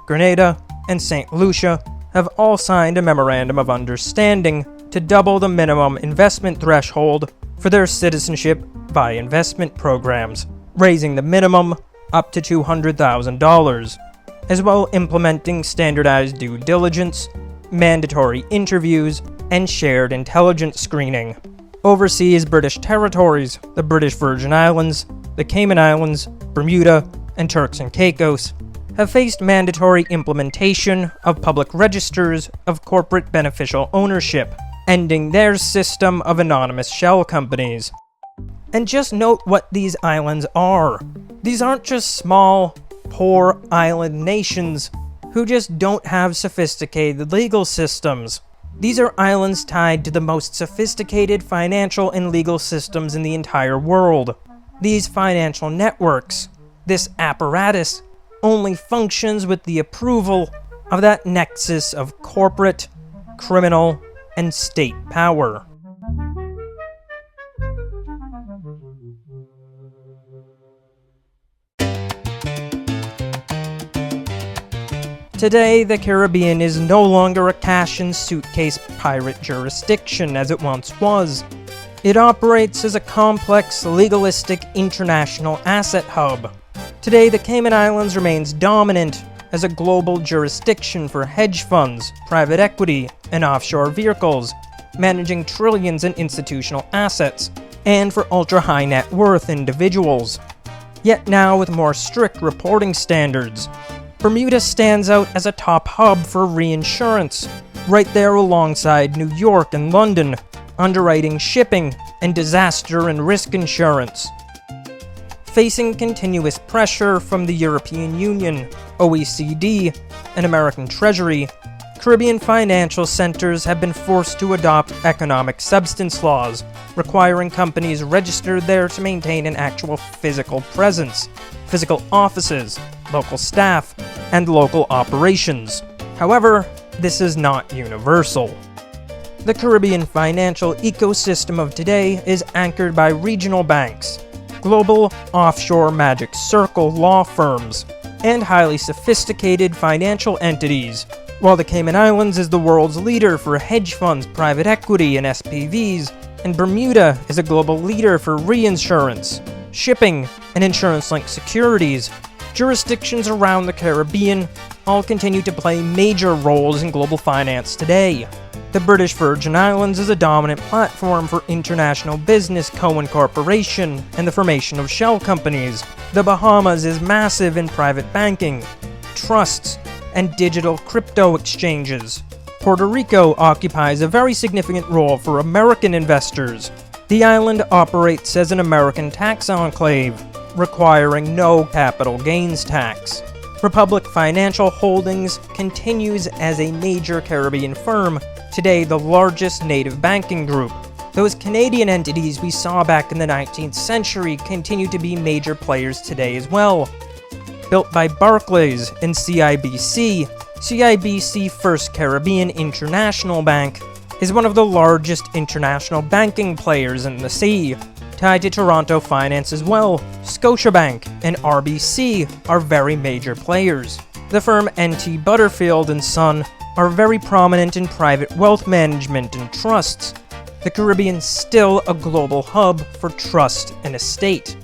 Grenada, and St. Lucia have all signed a memorandum of understanding to double the minimum investment threshold for their citizenship by investment programs, raising the minimum up to $200,000, as well implementing standardized due diligence, mandatory interviews, and shared intelligence screening. Overseas British territories, the British Virgin Islands, the Cayman Islands, Bermuda, and Turks and Caicos, have faced mandatory implementation of public registers of corporate beneficial ownership, ending their system of anonymous shell companies. And just note what these islands are. These aren't just small, poor island nations who just don't have sophisticated legal systems. These are islands tied to the most sophisticated financial and legal systems in the entire world. These financial networks, this apparatus, only functions with the approval of that nexus of corporate, criminal, and state power. Today, the Caribbean is no longer a cash and suitcase pirate jurisdiction as it once was. It operates as a complex, legalistic international asset hub. Today, the Cayman Islands remains dominant as a global jurisdiction for hedge funds, private equity, and offshore vehicles, managing trillions in institutional assets, and for ultra-high net worth individuals. Yet now with more strict reporting standards, Bermuda stands out as a top hub for reinsurance, right there alongside New York and London, underwriting shipping and disaster and risk insurance. Facing continuous pressure from the European Union, OECD, and American Treasury, Caribbean financial centers have been forced to adopt economic substance laws, requiring companies registered there to maintain an actual physical presence, physical offices, local staff, and local operations. However, this is not universal. The Caribbean financial ecosystem of today is anchored by regional banks, global offshore magic circle law firms, and highly sophisticated financial entities, while the Cayman Islands is the world's leader for hedge funds, private equity, and SPVs, and Bermuda is a global leader for reinsurance, shipping, and insurance-linked securities. Jurisdictions around the Caribbean all continue to play major roles in global finance today. The British Virgin Islands is a dominant platform for international business co-incorporation and the formation of shell companies. The Bahamas is massive in private banking, trusts, and digital crypto exchanges. Puerto Rico occupies a very significant role for American investors. The island operates as an American tax enclave, requiring no capital gains tax. Republic Financial Holdings continues as a major Caribbean firm, today the largest native banking group. Those Canadian entities we saw back in the 19th century continue to be major players today as well. Built by Barclays and CIBC, CIBC First Caribbean International Bank is one of the largest international banking players in the sea. Tied to Toronto finance as well, Scotiabank and RBC are very major players. The firm NT Butterfield & Son are very prominent in private wealth management and trusts. The Caribbean is still a global hub for trust and estate.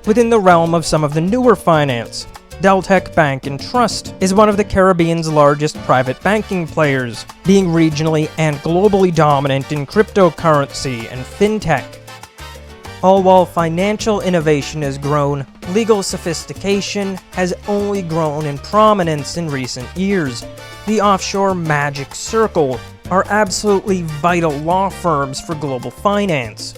Within the realm of some of the newer finance, Deltec Bank and Trust is one of the Caribbean's largest private banking players, being regionally and globally dominant in cryptocurrency and fintech. All while financial innovation has grown, legal sophistication has only grown in prominence in recent years. The offshore magic circle are absolutely vital law firms for global finance.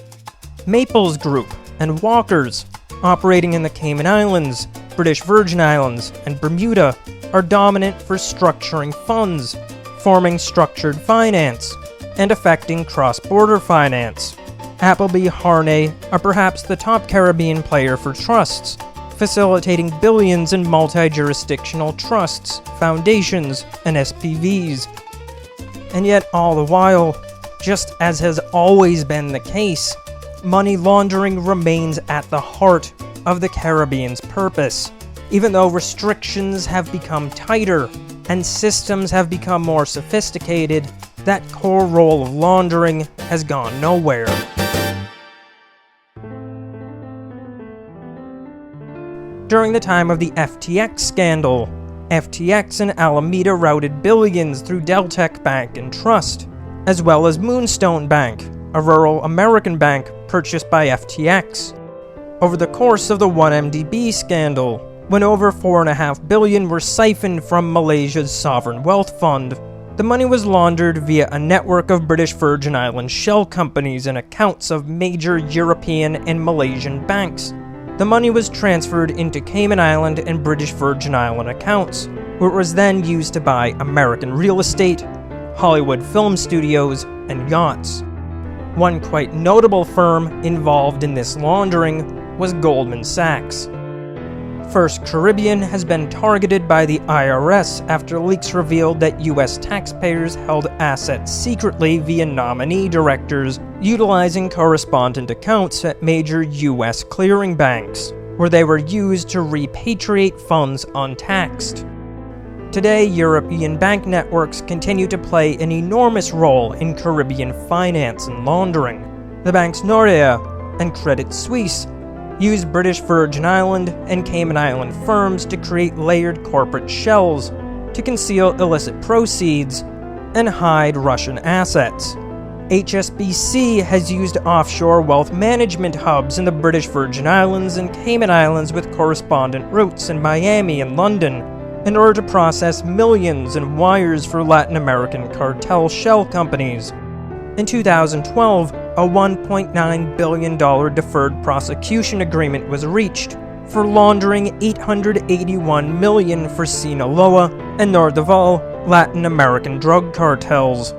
Maples Group and Walkers, operating in the Cayman Islands, British Virgin Islands, and Bermuda, are dominant for structuring funds, forming structured finance, and affecting cross-border finance. Appleby Harney are perhaps the top Caribbean player for trusts, facilitating billions in multi-jurisdictional trusts, foundations, and SPVs. And yet all the while, just as has always been the case, money laundering remains at the heart of the Caribbean's purpose. Even though restrictions have become tighter and systems have become more sophisticated, that core role of laundering has gone nowhere. During the time of the FTX scandal, FTX and Alameda routed billions through Deltec Bank and Trust, as well as Moonstone Bank, a rural American bank purchased by FTX. Over the course of the 1MDB scandal, when over $4.5 billion were siphoned from Malaysia's sovereign wealth fund, the money was laundered via a network of British Virgin Islands shell companies and accounts of major European and Malaysian banks. The money was transferred into Cayman Island and British Virgin Island accounts, where it was then used to buy American real estate, Hollywood film studios, and yachts. One quite notable firm involved in this laundering was Goldman Sachs. First Caribbean has been targeted by the IRS after leaks revealed that U.S. taxpayers held assets secretly via nominee directors, utilizing correspondent accounts at major U.S. clearing banks, where they were used to repatriate funds untaxed. Today, European bank networks continue to play an enormous role in Caribbean finance and laundering. The banks Nordea and Credit Suisse used British Virgin Island and Cayman Island firms to create layered corporate shells to conceal illicit proceeds and hide Russian assets. HSBC has used offshore wealth management hubs in the British Virgin Islands and Cayman Islands with correspondent routes in Miami and London in order to process millions in wires for Latin American cartel shell companies. In 2012, a $1.9 billion deferred prosecution agreement was reached for laundering $881 million for Sinaloa and Nordoval Latin American drug cartels.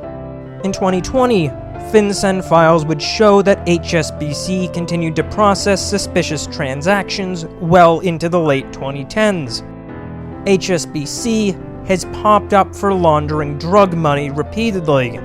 In 2020, FinCEN files would show that HSBC continued to process suspicious transactions well into the late 2010s. HSBC has popped up for laundering drug money repeatedly,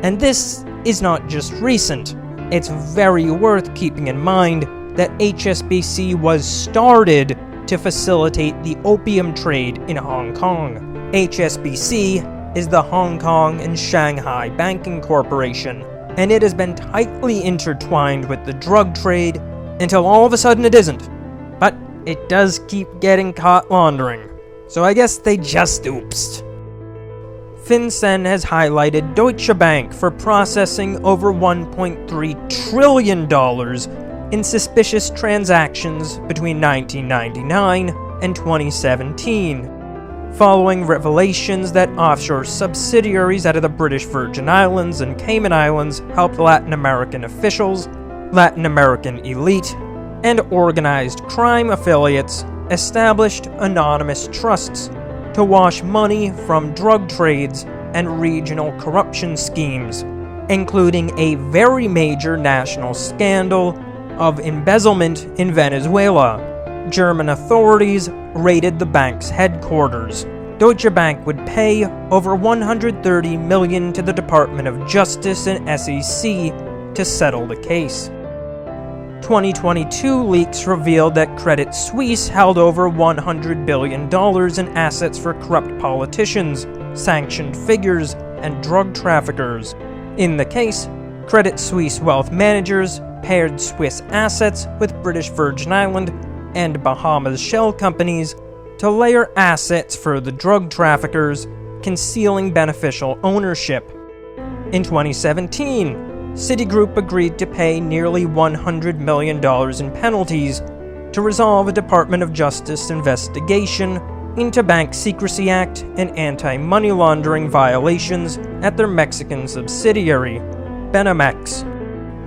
and this is not just recent. It's very worth keeping in mind that HSBC was started to facilitate the opium trade in Hong Kong. HSBC is the Hong Kong and Shanghai Banking Corporation, and it has been tightly intertwined with the drug trade until all of a sudden it isn't. But it does keep getting caught laundering, so I guess they just oopsed. FinCEN has highlighted Deutsche Bank for processing over $1.3 trillion in suspicious transactions between 1999 and 2017, following revelations that offshore subsidiaries out of the British Virgin Islands and Cayman Islands helped Latin American officials, Latin American elite, and organized crime affiliates established anonymous trusts to wash money from drug trades and regional corruption schemes, including a very major national scandal of embezzlement in Venezuela. German authorities raided the bank's headquarters. Deutsche Bank would pay over $130 million to the Department of Justice and SEC to settle the case. 2022 leaks revealed that Credit Suisse held over $100 billion in assets for corrupt politicians, sanctioned figures, and drug traffickers. In the case, Credit Suisse wealth managers paired Swiss assets with British Virgin Island and Bahamas shell companies to layer assets for the drug traffickers, concealing beneficial ownership. In 2017, Citigroup agreed to pay nearly $100 million in penalties to resolve a Department of Justice investigation into Bank Secrecy Act and anti-money laundering violations at their Mexican subsidiary, Banamex.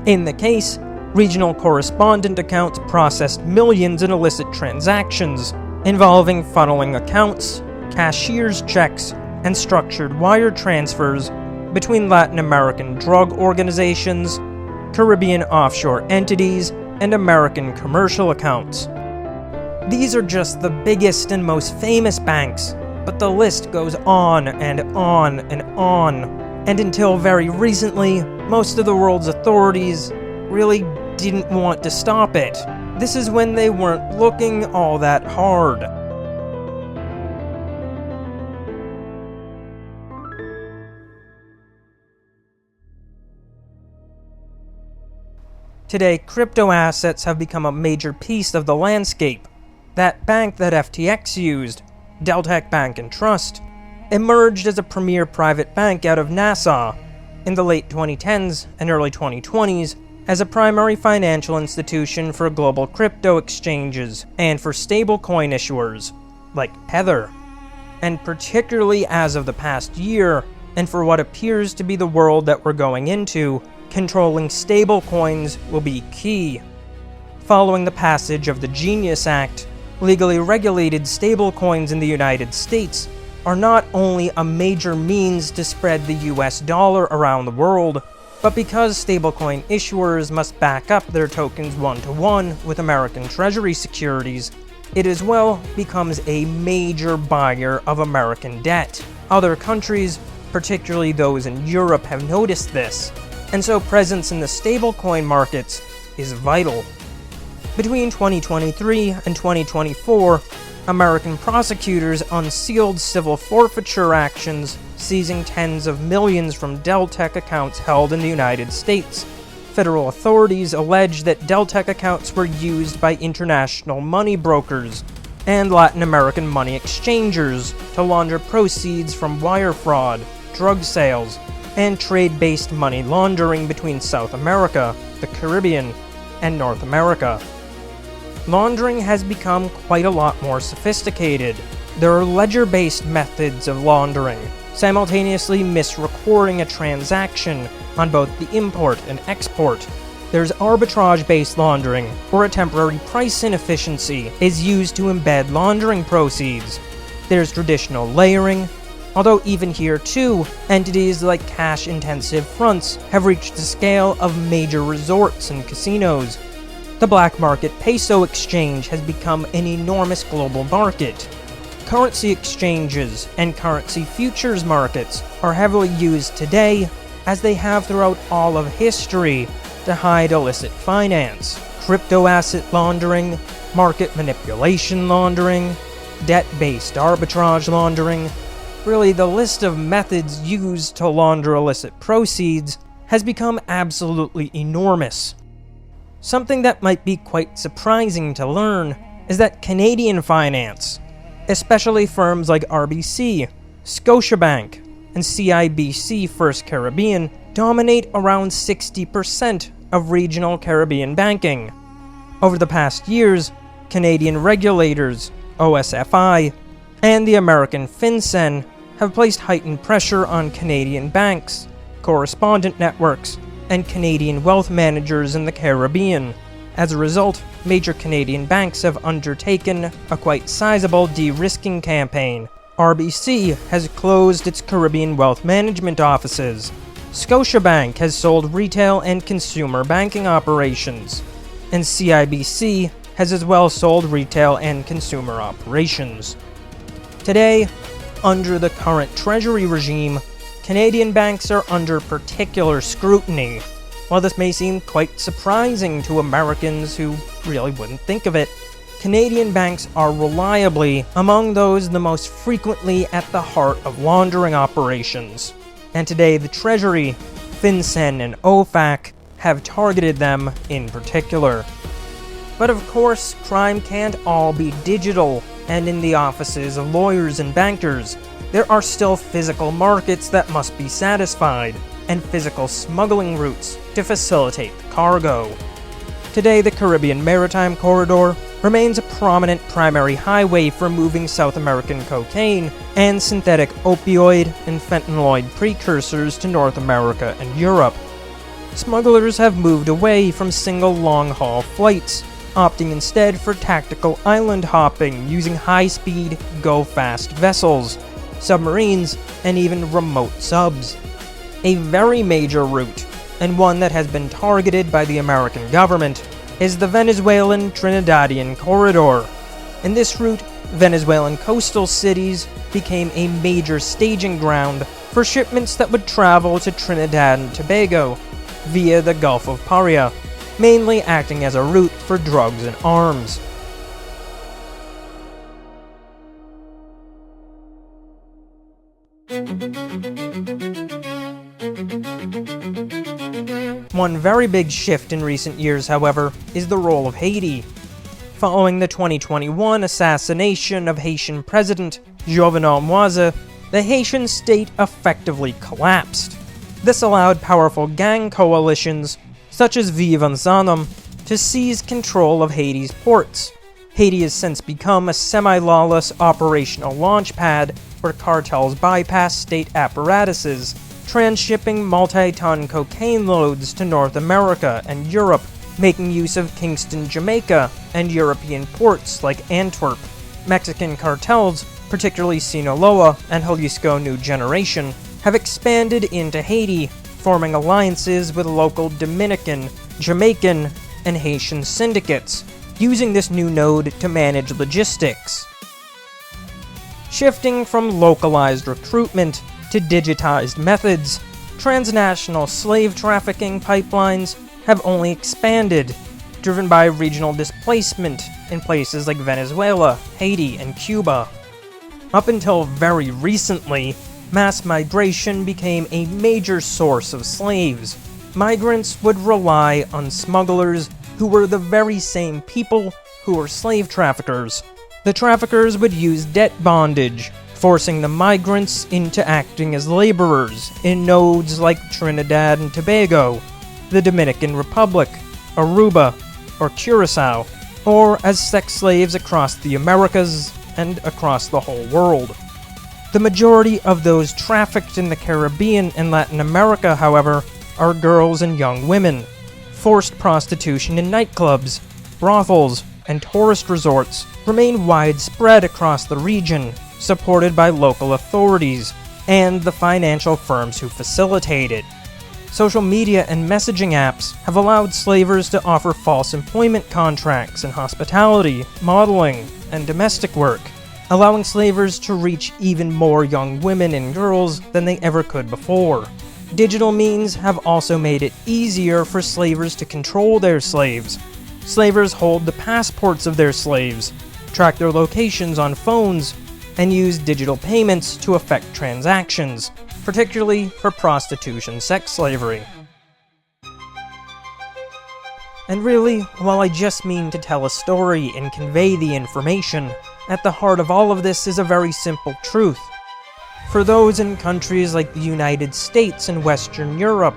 In the case, regional correspondent accounts processed millions in illicit transactions involving funneling accounts, cashier's checks, and structured wire transfers between Latin American drug organizations, Caribbean offshore entities, and American commercial accounts. These are just the biggest and most famous banks, but the list goes on and on and on. And until very recently, most of the world's authorities really didn't want to stop it. This is when they weren't looking all that hard. Today, crypto assets have become a major piece of the landscape. That bank that FTX used, Deltec Bank and Trust, emerged as a premier private bank out of Nassau in the late 2010s and early 2020s as a primary financial institution for global crypto exchanges and for stablecoin issuers, like Tether. And particularly as of the past year, and for what appears to be the world that we're going into, controlling stablecoins will be key. Following the passage of the Genius Act, legally regulated stablecoins in the United States are not only a major means to spread the US dollar around the world, but because stablecoin issuers must back up their tokens one-to-one with American Treasury securities, it as well becomes a major buyer of American debt. Other countries, particularly those in Europe, have noticed this, and so presence in the stablecoin markets is vital. Between 2023 and 2024, American prosecutors unsealed civil forfeiture actions, seizing tens of millions from Deltec accounts held in the United States, Federal authorities allege that Deltec accounts were used by international money brokers and Latin American money exchangers to launder proceeds from wire fraud, drug sales, and trade-based money laundering between South America, the Caribbean, and North America. Laundering has become quite a lot more sophisticated. There are ledger-based methods of laundering, simultaneously misrecording a transaction on both the import and export. There's arbitrage-based laundering, where a temporary price inefficiency is used to embed laundering proceeds. There's traditional layering, although even here too, entities like cash-intensive fronts have reached the scale of major resorts and casinos. The black market peso exchange has become an enormous global market. Currency exchanges and currency futures markets are heavily used today, as they have throughout all of history, to hide illicit finance, crypto asset laundering, market manipulation laundering, debt-based arbitrage laundering. Really, the list of methods used to launder illicit proceeds has become absolutely enormous. Something that might be quite surprising to learn is that Canadian finance, especially firms like RBC, Scotiabank, and CIBC First Caribbean, dominate around 60% of regional Caribbean banking. Over the past years, Canadian regulators, OSFI, and the American FinCEN have placed heightened pressure on Canadian banks, correspondent networks, and Canadian wealth managers in the Caribbean. As a result, major Canadian banks have undertaken a quite sizable de-risking campaign. RBC has closed its Caribbean wealth management offices. Scotiabank has sold retail and consumer banking operations. And CIBC has as well sold retail and consumer operations. Today, under the current Treasury regime, Canadian banks are under particular scrutiny. While this may seem quite surprising to Americans who really wouldn't think of it, Canadian banks are reliably among those the most frequently at the heart of laundering operations. And today the Treasury, FinCEN, and OFAC have targeted them in particular. But of course, crime can't all be digital, and in the offices of lawyers and bankers, there are still physical markets that must be satisfied, and physical smuggling routes to facilitate the cargo. Today, the Caribbean Maritime Corridor remains a prominent primary highway for moving South American cocaine and synthetic opioid and fentanyloid precursors to North America and Europe. Smugglers have moved away from single long-haul flights, opting instead for tactical island hopping using high-speed, go-fast vessels, submarines, and even remote subs. A very major route, and one that has been targeted by the American government, is the Venezuelan Trinidadian Corridor. In this route, Venezuelan coastal cities became a major staging ground for shipments that would travel to Trinidad and Tobago via the Gulf of Paria, mainly acting as a route for drugs and arms. One very big shift in recent years, however, is the role of Haiti. Following the 2021 assassination of Haitian President Jovenel Moise, the Haitian state effectively collapsed. This allowed powerful gang coalitions, such as Vive Ensemble, to seize control of Haiti's ports. Haiti has since become a semi-lawless operational launchpad where cartels bypass state apparatuses, transshipping multi-ton cocaine loads to North America and Europe, making use of Kingston, Jamaica, and European ports like Antwerp. Mexican cartels, particularly Sinaloa and Jalisco New Generation, have expanded into Haiti, forming alliances with local Dominican, Jamaican, and Haitian syndicates, using this new node to manage logistics. Shifting from localized recruitment to digitized methods, transnational slave trafficking pipelines have only expanded, driven by regional displacement in places like Venezuela, Haiti, and Cuba. Up until very recently, mass migration became a major source of slaves. migrants would rely on smugglers who were the very same people who were slave traffickers. The traffickers would use debt bondage, forcing the migrants into acting as laborers in nodes like Trinidad and Tobago, the Dominican Republic, Aruba, or Curacao, or as sex slaves across the Americas and across the whole world. The majority of those trafficked in the Caribbean and Latin America, however, are girls and young women. Forced prostitution in nightclubs, brothels, and tourist resorts remain widespread across the region, supported by local authorities and the financial firms who facilitate it. Social media and messaging apps have allowed slavers to offer false employment contracts in hospitality, modeling, and domestic work, allowing slavers to reach even more young women and girls than they ever could before. Digital means have also made it easier for slavers to control their slaves. Slavers hold the passports of their slaves, track their locations on phones, and use digital payments to effect transactions, particularly for prostitution sex slavery. And really, while I just mean to tell a story and convey the information, at the heart of all of this is a very simple truth. For those in countries like the United States and Western Europe,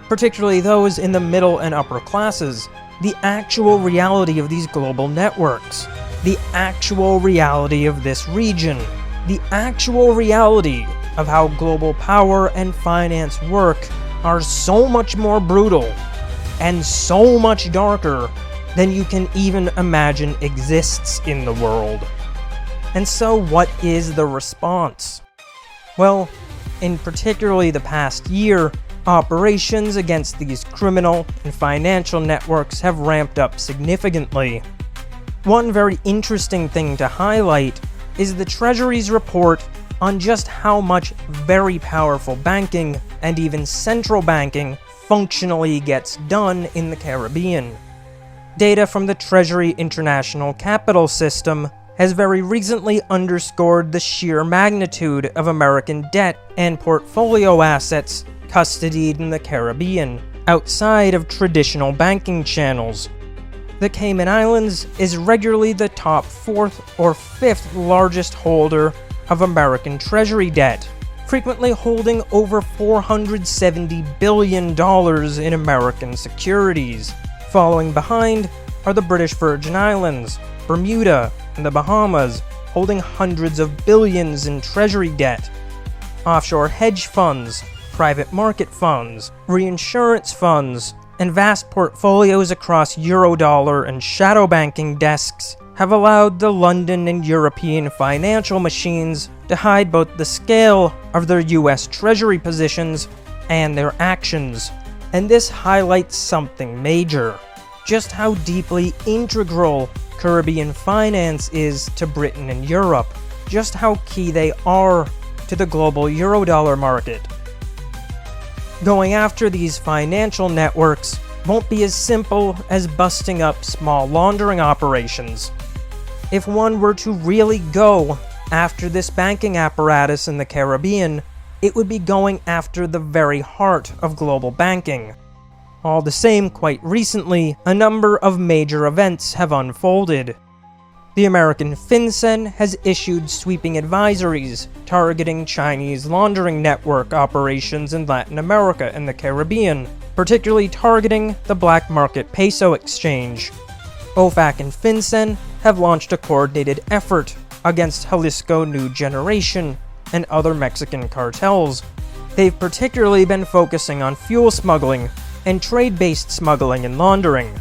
particularly those in the middle and upper classes, the actual reality of these global networks, the actual reality of this region, the actual reality of how global power and finance work are so much more brutal and so much darker than you can even imagine exists in the world. And so what is the response? Well, in particularly the past year, operations against these criminal and financial networks have ramped up significantly. One very interesting thing to highlight is the Treasury's report on just how much very powerful banking and even central banking functionally gets done in the Caribbean. Data from the Treasury International Capital System has very recently underscored the sheer magnitude of American debt and portfolio assets custodied in the Caribbean, outside of traditional banking channels. The Cayman Islands is regularly the top 4th or 5th largest holder of American Treasury debt, frequently holding over $470 billion in American securities. Following behind are the British Virgin Islands, Bermuda, and the Bahamas, holding hundreds of billions in treasury debt. Offshore hedge funds, private market funds, reinsurance funds, and vast portfolios across Eurodollar and shadow banking desks have allowed the London and European financial machines to hide both the scale of their US Treasury positions and their actions. And this highlights something major: just how deeply integral Caribbean finance is to Britain and Europe, just how key they are to the global Eurodollar market. Going after these financial networks won't be as simple as busting up small laundering operations. If one were to really go after this banking apparatus in the Caribbean, it would be going after the very heart of global banking. All the same, quite recently, a number of major events have unfolded. The American FinCEN has issued sweeping advisories targeting Chinese laundering network operations in Latin America and the Caribbean, particularly targeting the black market peso exchange. OFAC and FinCEN have launched a coordinated effort against Jalisco New Generation and other Mexican cartels. They've particularly been focusing on fuel smuggling and trade-based smuggling and laundering.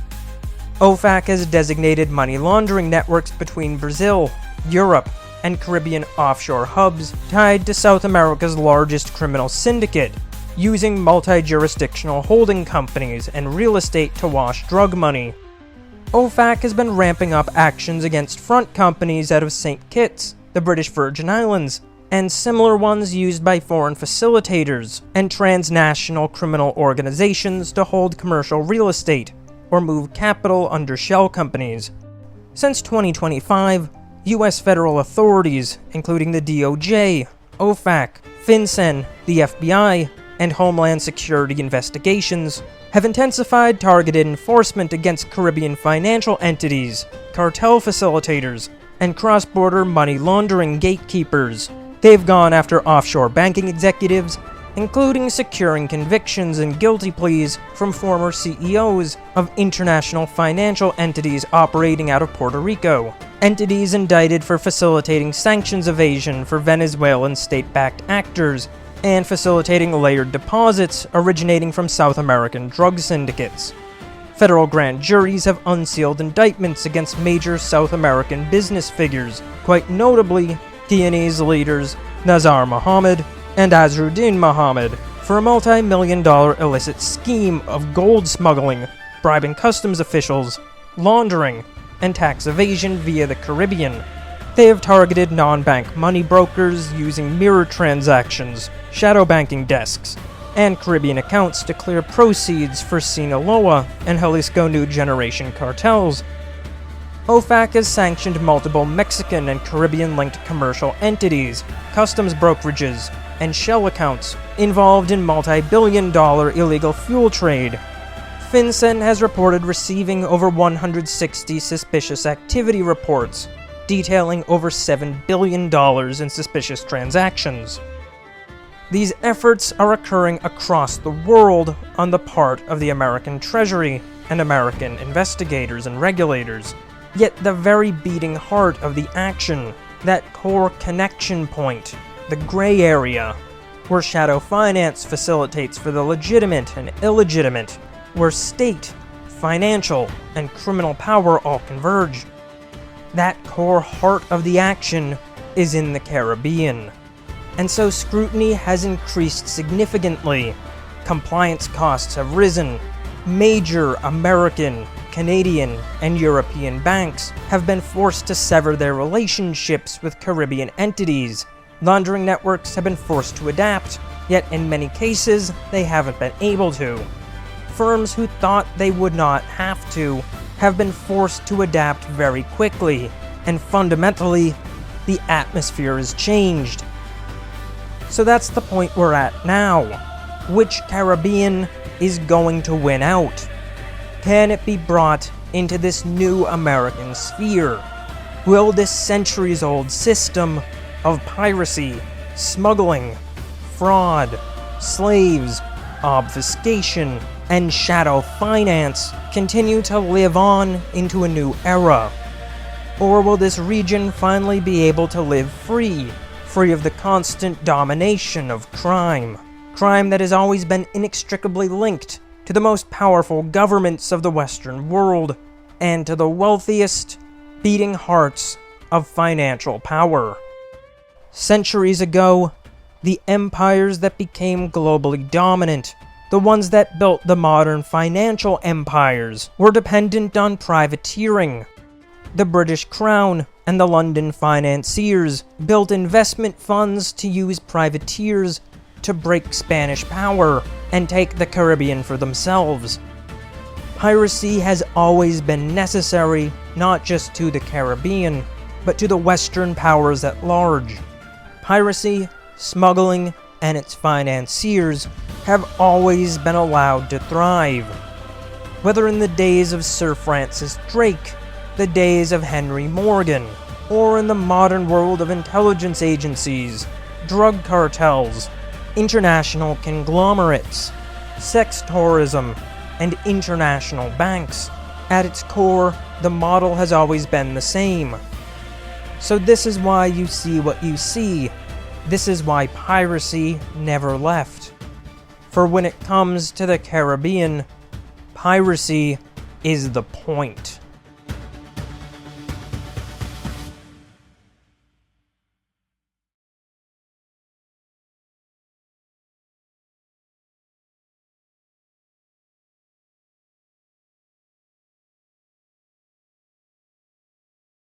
OFAC has designated money laundering networks between Brazil, Europe, and Caribbean offshore hubs tied to South America's largest criminal syndicate, using multi-jurisdictional holding companies and real estate to wash drug money. OFAC has been ramping up actions against front companies out of St. Kitts, the British Virgin Islands, and similar ones used by foreign facilitators and transnational criminal organizations to hold commercial real estate or move capital under shell companies. Since 2025, US federal authorities, including the DOJ, OFAC, FinCEN, the FBI, and Homeland Security investigations, have intensified targeted enforcement against Caribbean financial entities, cartel facilitators, and cross-border money laundering gatekeepers. They've gone after offshore banking executives, including securing convictions and guilty pleas from former CEOs of international financial entities operating out of Puerto Rico, entities indicted for facilitating sanctions evasion for Venezuelan state-backed actors, and facilitating layered deposits originating from South American drug syndicates. Federal grand juries have unsealed indictments against major South American business figures, quite notably Guinea's leaders Nazar Mohammed and Azruddin Mohammed, for a multi-million-dollar illicit scheme of gold smuggling, bribing customs officials, laundering, and tax evasion via the Caribbean. They have targeted non-bank money brokers using mirror transactions, shadow banking desks, and Caribbean accounts to clear proceeds for Sinaloa and Jalisco New Generation cartels. OFAC has sanctioned multiple Mexican and Caribbean-linked commercial entities, customs brokerages, and shell accounts involved in multi-billion-dollar illegal fuel trade. FinCEN has reported receiving over 160 suspicious activity reports, detailing over $7 billion in suspicious transactions. These efforts are occurring across the world on the part of the American Treasury and American investigators and regulators. Yet the very beating heart of the action, that core connection point, the gray area, where shadow finance facilitates for the legitimate and illegitimate, where state, financial, and criminal power all converge. That core heart of the action is in the Caribbean. And so scrutiny has increased significantly. Compliance costs have risen. Major American, Canadian, and European banks have been forced to sever their relationships with Caribbean entities. Laundering networks have been forced to adapt, yet in many cases, they haven't been able to. Firms who thought they would not have to have been forced to adapt very quickly, and fundamentally, the atmosphere has changed. So that's the point we're at now. Which Caribbean is going to win out? Can it be brought into this new American sphere? Will this centuries-old system of piracy, smuggling, fraud, slaves, obfuscation, and shadow finance continue to live on into a new era? Or will this region finally be able to live free of the constant domination of crime? Crime that has always been inextricably linked to the most powerful governments of the Western world, and to the wealthiest, beating hearts of financial power. Centuries ago, the empires that became globally dominant, the ones that built the modern financial empires, were dependent on privateering. The British Crown and the London financiers built investment funds to use privateers to break Spanish power and take the Caribbean for themselves. Piracy has always been necessary, not just to the Caribbean, but to the Western powers at large. Piracy, smuggling, and its financiers have always been allowed to thrive. Whether in the days of Sir Francis Drake, the days of Henry Morgan, or in the modern world of intelligence agencies, drug cartels, international conglomerates, sex tourism, and international banks. At its core, the model has always been the same. So this is why you see what you see. This is why piracy never left. For when it comes to the Caribbean, piracy is the point.